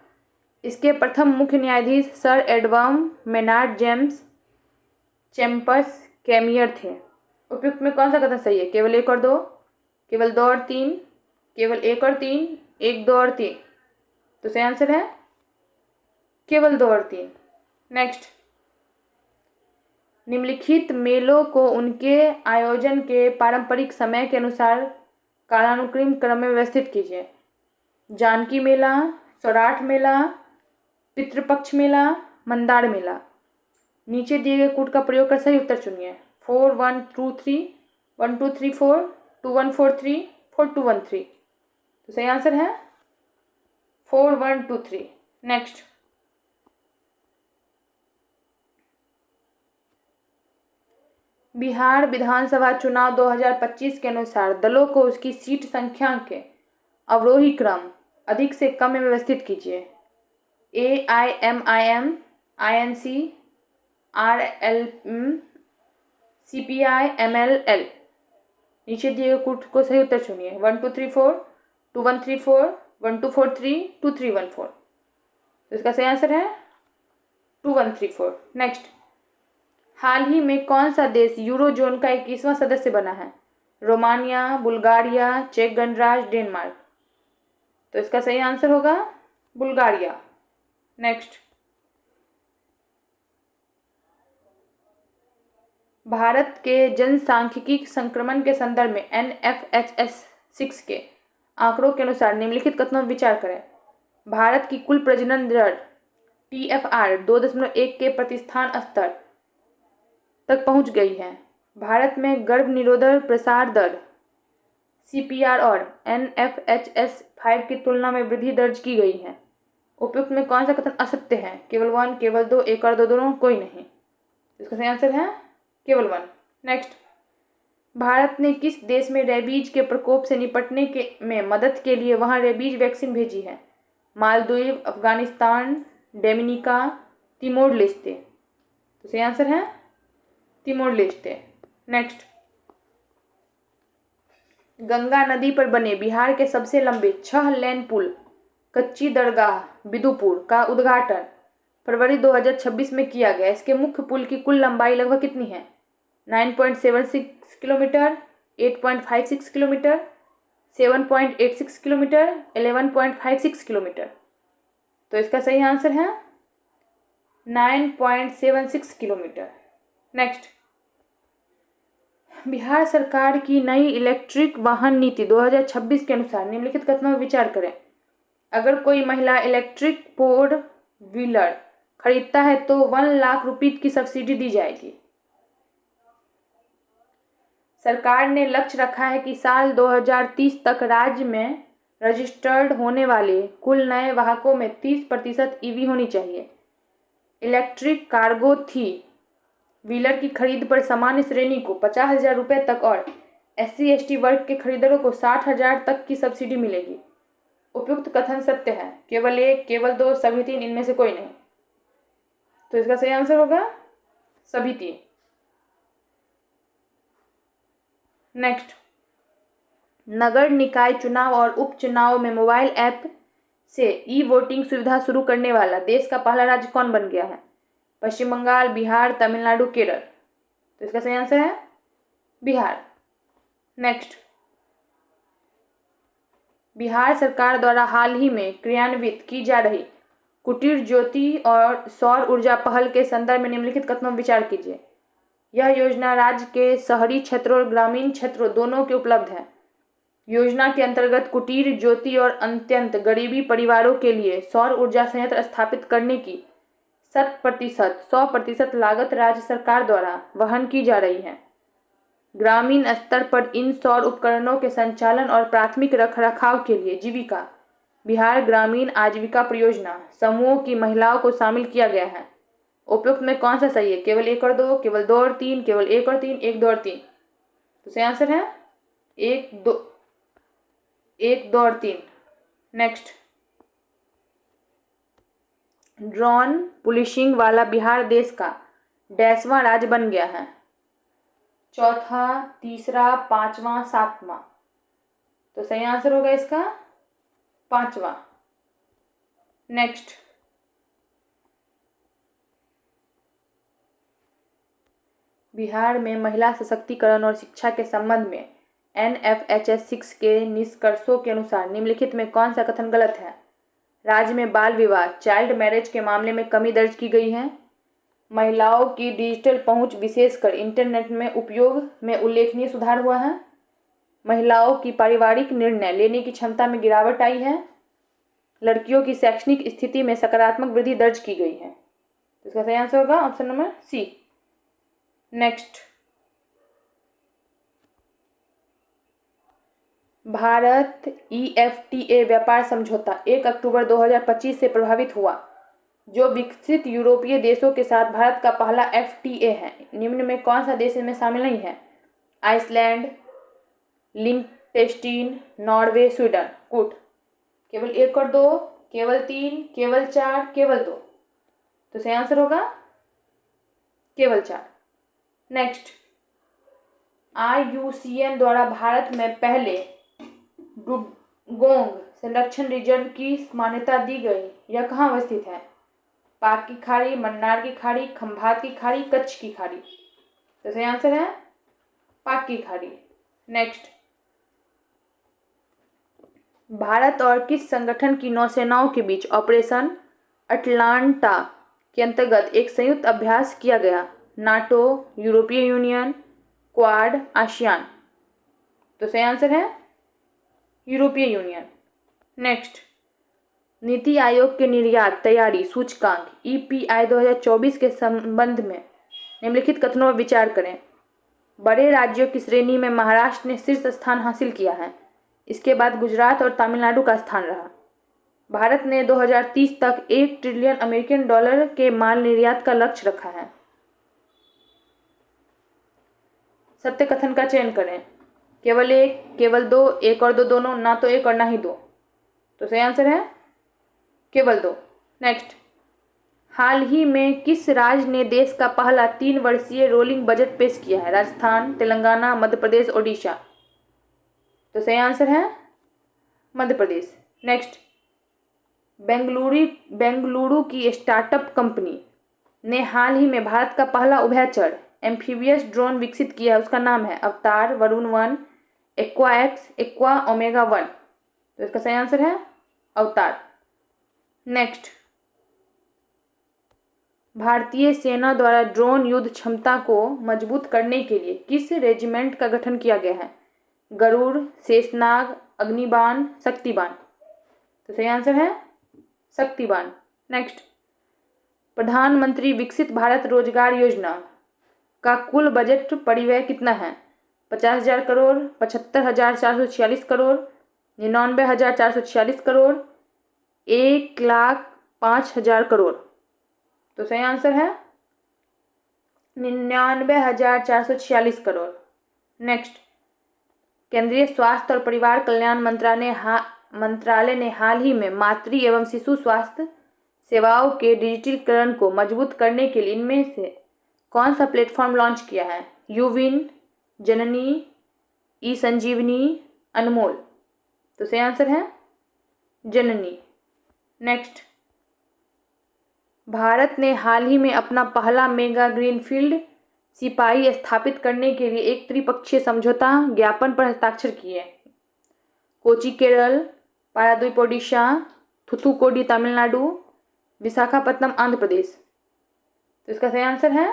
इसके प्रथम मुख्य न्यायाधीश Sir Edward Maynard James Chambers कैमियर थे। उपयुक्त में कौन सा कथन सही है? केवल एक और दो, केवल दो और तीन, केवल एक और तीन, एक, दो और तीन। तो सही आंसर है केवल दो और तीन। नेक्स्ट, निम्नलिखित मेलों को उनके आयोजन के पारंपरिक समय के अनुसार कालानुक्रम क्रम में व्यवस्थित कीजिए। जानकी मेला, सौराठ मेला, पितृपक्ष मेला, मंदार मेला। नीचे दिए गए कूट का प्रयोग कर सही उत्तर चुनिए। 4 1 2 3, 1 2 3 4, 2 1 4 3, 4 2 1 3। तो सही आंसर है 4 1 2 3। नेक्स्ट, बिहार विधानसभा चुनाव 2025 के अनुसार दलों को उसकी सीट संख्या के अवरोही क्रम अधिक से कम में व्यवस्थित कीजिए। AIMIM, INC, RLM, CPI, MLL। नीचे दिए गए कूट को सही उत्तर चुनिए। 1 2 3 4, 2 1 3 4, 1 2 4 3, 2 3 1 4। तो इसका सही आंसर है 2 1 3 4। नेक्स्ट, हाल ही में कौन सा देश यूरो जोन का 21वां सदस्य बना है? रोमानिया, बुल्गारिया, चेक गणराज्य, डेनमार्क। तो इसका सही आंसर होगा बुल्गारिया। नेक्स्ट, भारत के जनसांख्यिकी संक्रमण के संदर्भ में NFHS 6 के आंकड़ों के अनुसार निम्नलिखित कथनों पर विचार करें। भारत की कुल प्रजनन दर TFR 2.1 के प्रतिस्थान स्तर तक पहुंच गई है। भारत में गर्भ निरोधक प्रसार दर CPR और NFHS 5 की तुलना में वृद्धि दर्ज की गई है। उपयुक्त में कौन सा कथन असत्य है? केवल 1, केवल 2, 1 और 2 दोनों, कोई नहीं। इसका सही आंसर है केवल 1। नेक्स्ट, भारत ने किस देश में रेबीज के प्रकोप से निपटने में मदद के लिए वहां रेबीज वैक्सीन भेजी है? Maldives, Afghanistan, Dominica, Timor Leste. तो सही आंसर है तिमोर लेस्ते। नेक्स्ट, गंगा नदी पर बने बिहार के सबसे लंबे 6 लेन पुल कच्ची दरगाह बिदुपुर का उद्घाटन फरवरी 2026 में किया गया। इसके मुख्य पुल की कुल लंबाई लगभग कितनी है? 9.76 किलोमीटर, 8.56 किलोमीटर, 7.86 किलोमीटर, 11.56 किलोमीटर। तो इसका सही आंसर है 9.76 किलोमीटर। नेक्स्ट, बिहार सरकार की नई इलेक्ट्रिक वाहन नीति 2026 के अनुसार निम्नलिखित कथनों पर विचार करें। अगर कोई महिला इलेक्ट्रिक 4 व्हीलर खरीदता है तो 1 लाख रुपए की सब्सिडी दी जाएगी। सरकार ने लक्ष्य रखा है कि साल 2030 तक राज्य में रजिस्टर्ड होने वाले कुल नए वाहनों में 30% ईवी होनी चाहिए। इलेक्ट्रिक कार्गो थी व्हीलर की खरीद पर सामान्य श्रेणी को 50,000 रुपये तक और SC/ST वर्ग के खरीदारों को 60,000 तक की सब्सिडी मिलेगी। उपयुक्त कथन सत्य है। केवल 1, केवल 2, सभी 3, इनमें से कोई नहीं। तो इसका सही आंसर होगा सभी 3। नेक्स्ट, नगर निकाय चुनाव और उपचुनाव में मोबाइल ऐप से ई-वोटिंग सुविधा शुरू करने वाला देश का पहला राज्य कौन बन गया है? पश्चिम बंगाल, बिहार, तमिलनाडु, केरल। तो इसका सही आंसर है बिहार। नेक्स्ट, बिहार सरकार द्वारा हाल ही में क्रियान्वित की जा रही कुटीर ज्योति और सौर ऊर्जा पहल के संदर्भ में निम्नलिखित कथनों पर विचार कीजिए। यह योजना राज्य के शहरी क्षेत्रों और ग्रामीण क्षेत्रों दोनों के उपलब्ध है। योजना के अंतर्गत कुटीर ज्योति और अत्यंत गरीबी परिवारों के लिए सौर ऊर्जा संयंत्र स्थापित करने की 100% लागत राज्य सरकार द्वारा वहन की जा रही है। ग्रामीण स्तर पर इन सौर उपकरणों के संचालन और प्राथमिक रखरखाव के लिए जीविका बिहार ग्रामीण आजीविका परियोजना समूहों की महिलाओं को शामिल किया गया है। उपयुक्त में कौन सा सही है? केवल 1 और 2, केवल 2 और 3, केवल 1 और 3, 1, 2 और 3। तो सही आंसर है 1, 2 और 3। नेक्स्ट, ड्रोन पुलिसिंग वाला बिहार देश का डैशवां राज्य बन गया है। चौथा, तीसरा, 5वां, 7वां। तो सही आंसर होगा इसका 5वां। नेक्स्ट, बिहार में महिला सशक्तिकरण और शिक्षा के संबंध में NFHS 6 के निष्कर्षों के अनुसार निम्नलिखित में कौन सा कथन गलत है? राज्य में बाल विवाह चाइल्ड मैरिज के मामले में कमी दर्ज की गई है। महिलाओं की डिजिटल पहुंच विशेषकर इंटरनेट में उपयोग में उल्लेखनीय सुधार हुआ है। महिलाओं की पारिवारिक निर्णय लेने की क्षमता में गिरावट आई है। लड़कियों की शैक्षणिक स्थिति में सकारात्मक वृद्धि दर्ज की गई है। इसका सही आंसर होगा option number C. Next, Bharat EFTA व्यापार समझौता 1 अक्टूबर 2025 से प्रभावित हुआ, जो विकसित यूरोपीय देशों के साथ भारत का पहला FTA है। निम्न में कौन सा देश इसमें शामिल नहीं है? Iceland, Liechtenstein, Norway, Sweden. Good. केवल 1 और 2, केवल 3, केवल 4, केवल 2। तो सही आंसर होगा केवल 4। नेक्स्ट, IUCN द्वारा भारत में पहले डुगोंग संरक्षण रिजर्व की मान्यता दी गई। यह कहाँ अवस्थित है? पाक की खाड़ी, मन्नार की खाड़ी, खंभात की खाड़ी, कच्छ की खाड़ी। तो सही आंसर है पाक की खाड़ी। नेक्स्ट, भारत और किस संगठन की नौसेनाओं के बीच ऑपरेशन अटलांटा के अंतर्गत एक संयुक्त अभ्यास किया गया? नाटो, यूरोपीय यूनियन, क्वाड, आसियान। तो सही आंसर है यूरोपीय यूनियन। नेक्स्ट, नीति आयोग के निर्यात तैयारी सूचकांक EPI 2024 के संबंध में निम्नलिखित कथनों पर विचार करें। बड़े राज्यों की श्रेणी में महाराष्ट्र ने शीर्ष स्थान हासिल किया है। इसके बाद गुजरात और तमिलनाडु का स्थान रहा। भारत ने 2030 तक 1 ट्रिलियन अमेरिकन डॉलर के माल निर्यात का लक्ष्य रखा है। सत्य कथन का चयन करें। केवल एक, केवल दो, एक और दो दोनों, ना तो एक और ना ही दो। तो सही आंसर है केवल दो। नेक्स्ट, हाल ही में किस राज्य ने देश का पहला 3 वर्षीय रोलिंग बजट पेश किया है? राजस्थान, तेलंगाना, मध्य प्रदेश, ओडिशा। तो सही आंसर है मध्य प्रदेश। नेक्स्ट, बेंगलुरु की स्टार्टअप कंपनी ने हाल ही में भारत का पहला उभयचर एम्फीबियस ड्रोन विकसित किया है, उसका नाम है अवतार, Varun 1, aqua x, aqua omega 1। तो इसका सही आंसर है अवतार। नेक्स्ट, भारतीय सेना द्वारा ड्रोन युद्ध क्षमता को मजबूत करने के लिए किस रेजिमेंट का गठन किया गया है? गरुड़, शेषनाग, अग्निबाण, शक्तिबाण। तो सही आंसर है शक्तिबाण। नेक्स्ट, प्रधानमंत्री विकसित भारत रोजगार योजना का कुल बजट परिव्यय कितना है? 50,000 करोड़, 75,446 करोड़, 99,446 करोड़, 1,05,000 करोड़। तो सही आंसर है 99,446 करोड़। नेक्स्ट, केंद्रीय स्वास्थ्य और परिवार कल्याण मंत्रालय ने हाल ही में मातृ एवं शिशु स्वास्थ्य सेवाओं के डिजिटलीकरण को मजबूत करने के लिए इनमें से कौन सा प्लेटफॉर्म लॉन्च किया है? यूविन, जननी, ई संजीवनी, अनमोल। तो सही आंसर है जननी। नेक्स्ट, भारत ने हाल ही में अपना पहला मेगा ग्रीनफील्ड सिपाही स्थापित करने के लिए एक त्रिपक्षीय समझौता ज्ञापन पर हस्ताक्षर किए। कोची केरल, पारादीप ओडिशा, थुथुकुडी तमिलनाडु, विशाखापत्तनम आंध्र प्रदेश। तो इसका सही आंसर है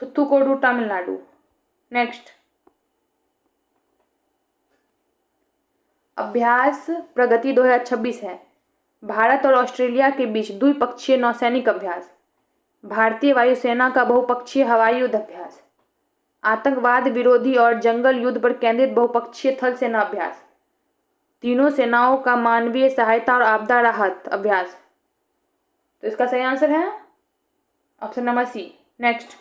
थुथुकुडी तमिलनाडु। नेक्स्ट, अभ्यास प्रगति 2026 है। भारत और ऑस्ट्रेलिया के बीच द्विपक्षीय नौसैनिक अभ्यास, भारतीय वायुसेना का बहुपक्षीय हवाई युद्ध अभ्यास, आतंकवाद विरोधी और जंगल युद्ध पर केंद्रित बहुपक्षीय थल सेना अभ्यास, तीनों सेनाओं का मानवीय सहायता और आपदा राहत अभ्यास। तो इसका सही आंसर है option number C. Next,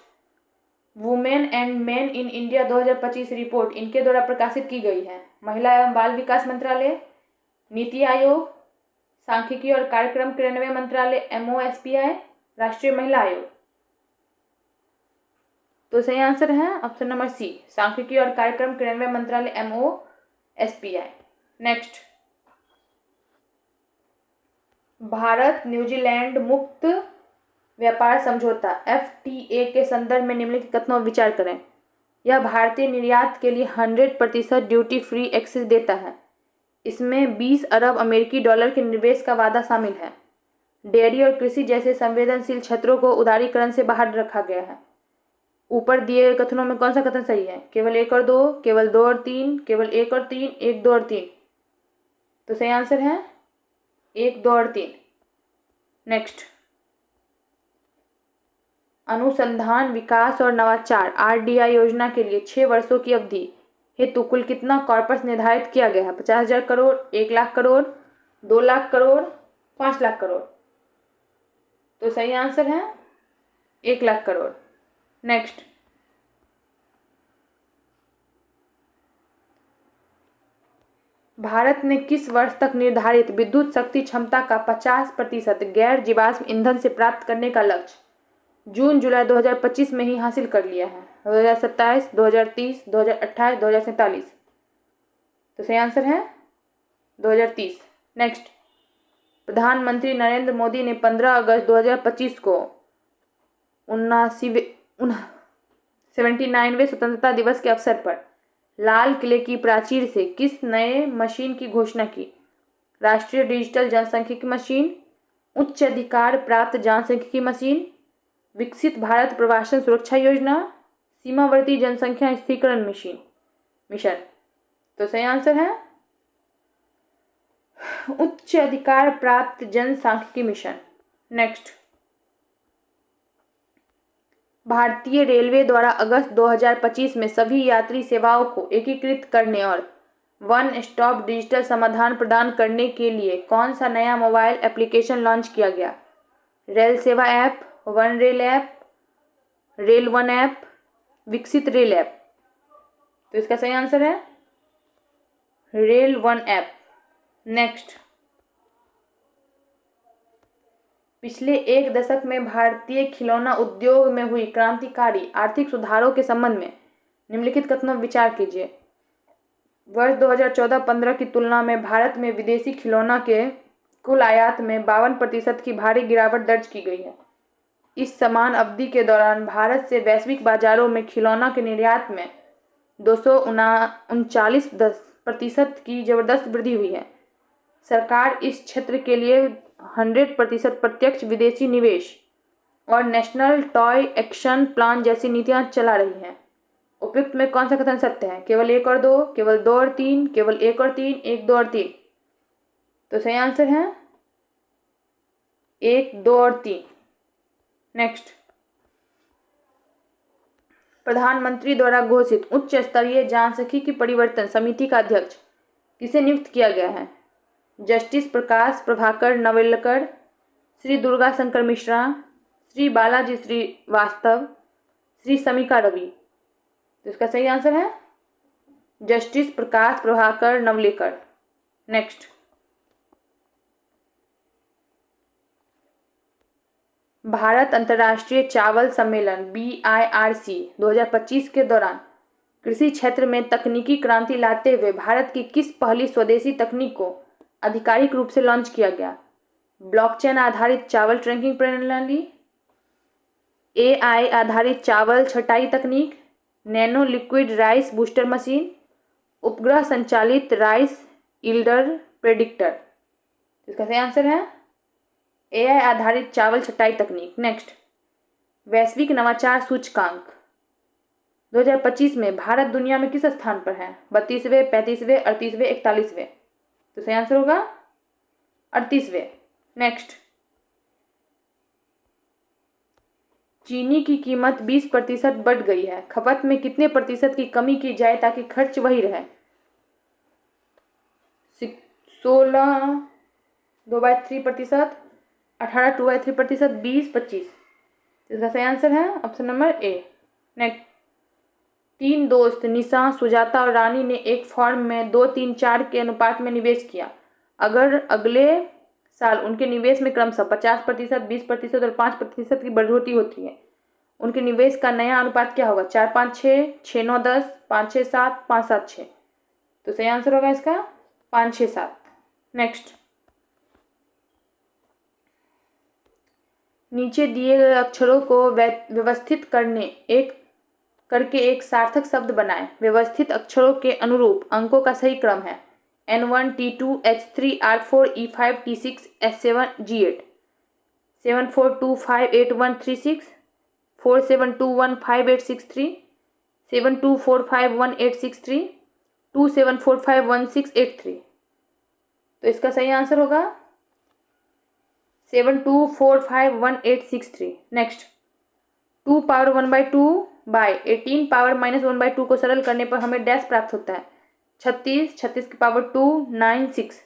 women and men in India 2025 report इनके द्वारा प्रकाशित की गई है? महिला एवं बाल विकास मंत्रालय, नीति आयोग, सांख्यिकी और कार्यक्रम क्रियान्वयन मंत्रालय MOSPI, राष्ट्रीय महिला आयोग। तो सही आंसर है ऑप्शन नंबर सी, सांख्यिकी और कार्यक्रम क्रियान्वयन मंत्रालय MOSPI। नेक्स्ट, भारत न्यूजीलैंड मुक्त व्यापार समझौता FTA के संदर्भ में निम्नलिखित कथनों पर विचार करें। यह भारतीय निर्यात के लिए 100% ड्यूटी फ्री एक्सेस देता है। इसमें 20 अरब अमेरिकी डॉलर के निवेश का वादा शामिल है। डेयरी और कृषि जैसे संवेदनशील क्षेत्रों को उदारीकरण से बाहर रखा गया है। ऊपर दिए गए कथनों में कौन सा कथन सही है? केवल 1 और 2, केवल 2 और 3, केवल 1 और 3, 1, 2 और 3। तो सही आंसर है 1, 2 और 3। नेक्स्ट, अनुसंधान विकास और नवाचार RDI योजना के लिए 6 वर्षों की अवधि हेतु कुल कितना कॉर्पस निर्धारित किया गया है? 50,000 करोड़, 1 लाख करोड़, 2 लाख करोड़, 5 लाख करोड़। तो सही आंसर है 1 लाख करोड़। नेक्स्ट, भारत ने किस वर्ष तक निर्धारित विद्युत शक्ति क्षमता का 50% गैर जीवाश्म ईंधन से प्राप्त करने का लक्ष्य जून जुलाई 2025 में ही हासिल कर लिया है? 2027, 2030, 2028, 2047। तो सही आंसर है 2030। नेक्स्ट, प्रधानमंत्री नरेंद्र मोदी ने 15 अगस्त 2025 को 79वें स्वतंत्रता दिवस के अवसर पर लाल किले की प्राचीर से किस नए मशीन की घोषणा की? राष्ट्रीय डिजिटल जनसांख्यिकी मशीन, उच्च अधिकार प्राप्त जनसांख्यिकी मशीन, विकसित भारत प्रवासन सुरक्षा योजना, सीमावर्ती जनसंख्या स्थिरीकरण मिशन। तो सही आंसर है उच्च अधिकार प्राप्त जनसांख्यिकी मिशन। नेक्स्ट, भारतीय रेलवे द्वारा अगस्त 2025 में सभी यात्री सेवाओं को एकीकृत करने और वन स्टॉप डिजिटल समाधान प्रदान करने के लिए कौन सा नया मोबाइल एप्लीकेशन लॉन्च किया गया? रेल सेवा app, one rail app, rail one app, विकसित रेल ऐप। तो इसका सही आंसर है रेल वन ऐप। नेक्स्ट, पिछले एक दशक में भारतीय खिलौना उद्योग में हुई क्रांतिकारी आर्थिक सुधारों के संबंध में निम्नलिखित कथनों पर विचार कीजिए। वर्ष 2014-15 की तुलना में भारत में विदेशी खिलौना के कुल आयात में 52% की भारी गिरावट दर्ज की गई है। इस समान अवधि के दौरान भारत से वैश्विक बाजारों में खिलौना के निर्यात में 239% की जबरदस्त वृद्धि हुई है। सरकार इस क्षेत्र के लिए 100% प्रत्यक्ष विदेशी निवेश और नेशनल टॉय एक्शन प्लान जैसी नीतियां चला रही है। उपयुक्त में कौन सा कथन सत्य है? केवल 1 और 2, केवल 2 और 3, केवल 1 और 3, 1, 2 और 3। तो सही आंसर है 1, 2 और 3। नेक्स्ट, प्रधानमंत्री द्वारा घोषित उच्च स्तरीय सांख्यिकी परिवर्तन समिति का अध्यक्ष किसे नियुक्त किया गया है? जस्टिस प्रकाश प्रभाकर नवलकर, श्री दुर्गा शंकर मिश्रा, श्री बालाजी श्रीवास्तव, श्री समीका रवि। तो इसका सही आंसर है जस्टिस प्रकाश प्रभाकर नवलेकर। नेक्स्ट, भारत अंतर्राष्ट्रीय चावल सम्मेलन BIRC 2025 के दौरान कृषि क्षेत्र में तकनीकी क्रांति लाते हुए भारत की किस पहली स्वदेशी तकनीक को आधिकारिक रूप से लॉन्च किया गया? ब्लॉकचेन आधारित चावल ट्रैकिंग प्रणाली, AI आधारित चावल छटाई तकनीक, nano liquid rice booster machine, उपग्रह संचालित राइस यील्डर प्रेडिक्टर। इसका सही आंसर है AI आधारित चावल छटाई तकनीक। नेक्स्ट, वैश्विक नवाचार सूचकांक 2025 में भारत दुनिया में किस स्थान पर है? 32वें, 35वें, 38वें, 41वें। तो सही आंसर होगा 38वें। नेक्स्ट, चीनी की कीमत 20% बढ़ गई है, खपत में कितने प्रतिशत की कमी की जाए ताकि खर्च वही रहे? 16 2/3%, 18 2/3%, 20 25। इसका सही आंसर है ऑप्शन नंबर ए। नेक्स्ट, 3 दोस्त निशा, सुजाता और रानी ने एक फॉर्म में 2-3-4 के अनुपात में निवेश किया। अगर अगले साल उनके निवेश में क्रमशः 50%, 20% और 5% की बढ़ोतरी होती है, उनके निवेश का नया अनुपात क्या होगा? 4-5-6, 6-9-10, 5-6-7, 5-7-6। तो सही आंसर होगा इसका 5-6-7। नेक्स्ट, नीचे दिए गए अक्षरों को व्यवस्थित करके एक सार्थक शब्द बनाएं। व्यवस्थित अक्षरों के अनुरूप अंकों का सही क्रम है N1, T2, H3, R4, E5, T6, S7, G8, 74258136, 47215863, 72451863, 27451683। तो इसका सही आंसर होगा 72451863। नेक्स्ट, 2 पावर 1/2 बाय 18 पावर -1/2 को सरल करने पर हमें डैश प्राप्त होता है 36, 36 की पावर 2, 9, 6।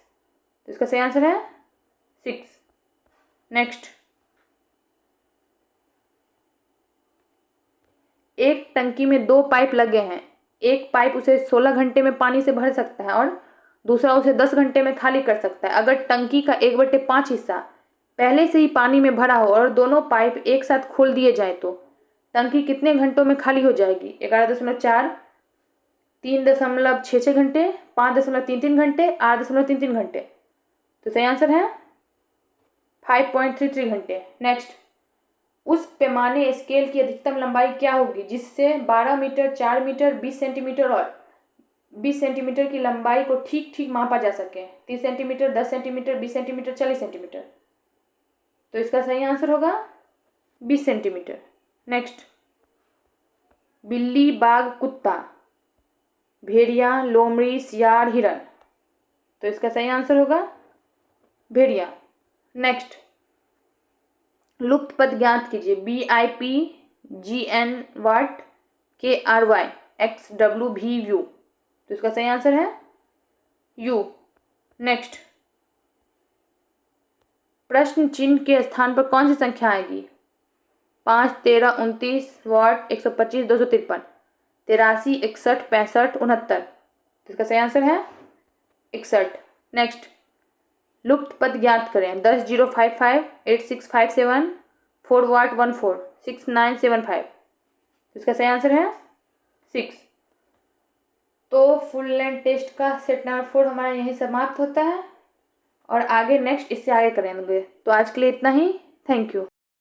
तो इसका सही आंसर है 6। नेक्स्ट, एक टंकी में 2 पाइप लगे हैं। एक पाइप उसे 16 घंटे में पानी से भर सकता है और दूसरा उसे 10 घंटे में खाली कर सकता है। अगर टंकी का 1/5 हिस्सा पहले से ही पानी में भरा हो और दोनों पाइप एक साथ खोल दिए जाए तो टंकी कितने घंटों में खाली हो जाएगी? 11.4, 3.66 घंटे, 5.33 घंटे, 8.33 घंटे। तो सही आंसर है 5.33 घंटे। नेक्स्ट, उस पैमाने स्केल की अधिकतम लंबाई क्या होगी जिससे 12 मीटर, 4 मीटर, 20 सेंटीमीटर और 20 सेंटीमीटर की लंबाई को ठीक ठीक मापा जा सके? 30 सेंटीमीटर, 10 सेंटीमीटर, 20 सेंटीमीटर, 40 सेंटीमीटर। तो इसका सही आंसर होगा 20 सेंटीमीटर। नेक्स्ट, बिल्ली, बाघ, कुत्ता, भेड़िया, लोमड़ी, सियार, हिरन। तो इसका सही आंसर होगा भेड़िया। नेक्स्ट, लुप्त पद ज्ञात कीजिए। BIP, GN, वाट, KRY, XWV, व्यू। तो इसका सही आंसर है U। नेक्स्ट, प्रश्न चिन्ह के स्थान पर कौन सी संख्या आएगी? 5, 13, 29, वाट, 125, 253, 83, 61, 65, 69। इसका सही आंसर है 61। नेक्स्ट, लुप्त पद ज्ञात करें। 10, 0, 55, 8, 6, 5, 7, 4 वाट 14, 6, 9, 7, 5। इसका सही आंसर है 6। तो फुल लेंथ टेस्ट का सेट नंबर 4 हमारा यहीं समाप्त होता है और आगे नेक्स्ट इससे आगे करेंगे। तो आज के लिए इतना ही। Thank you.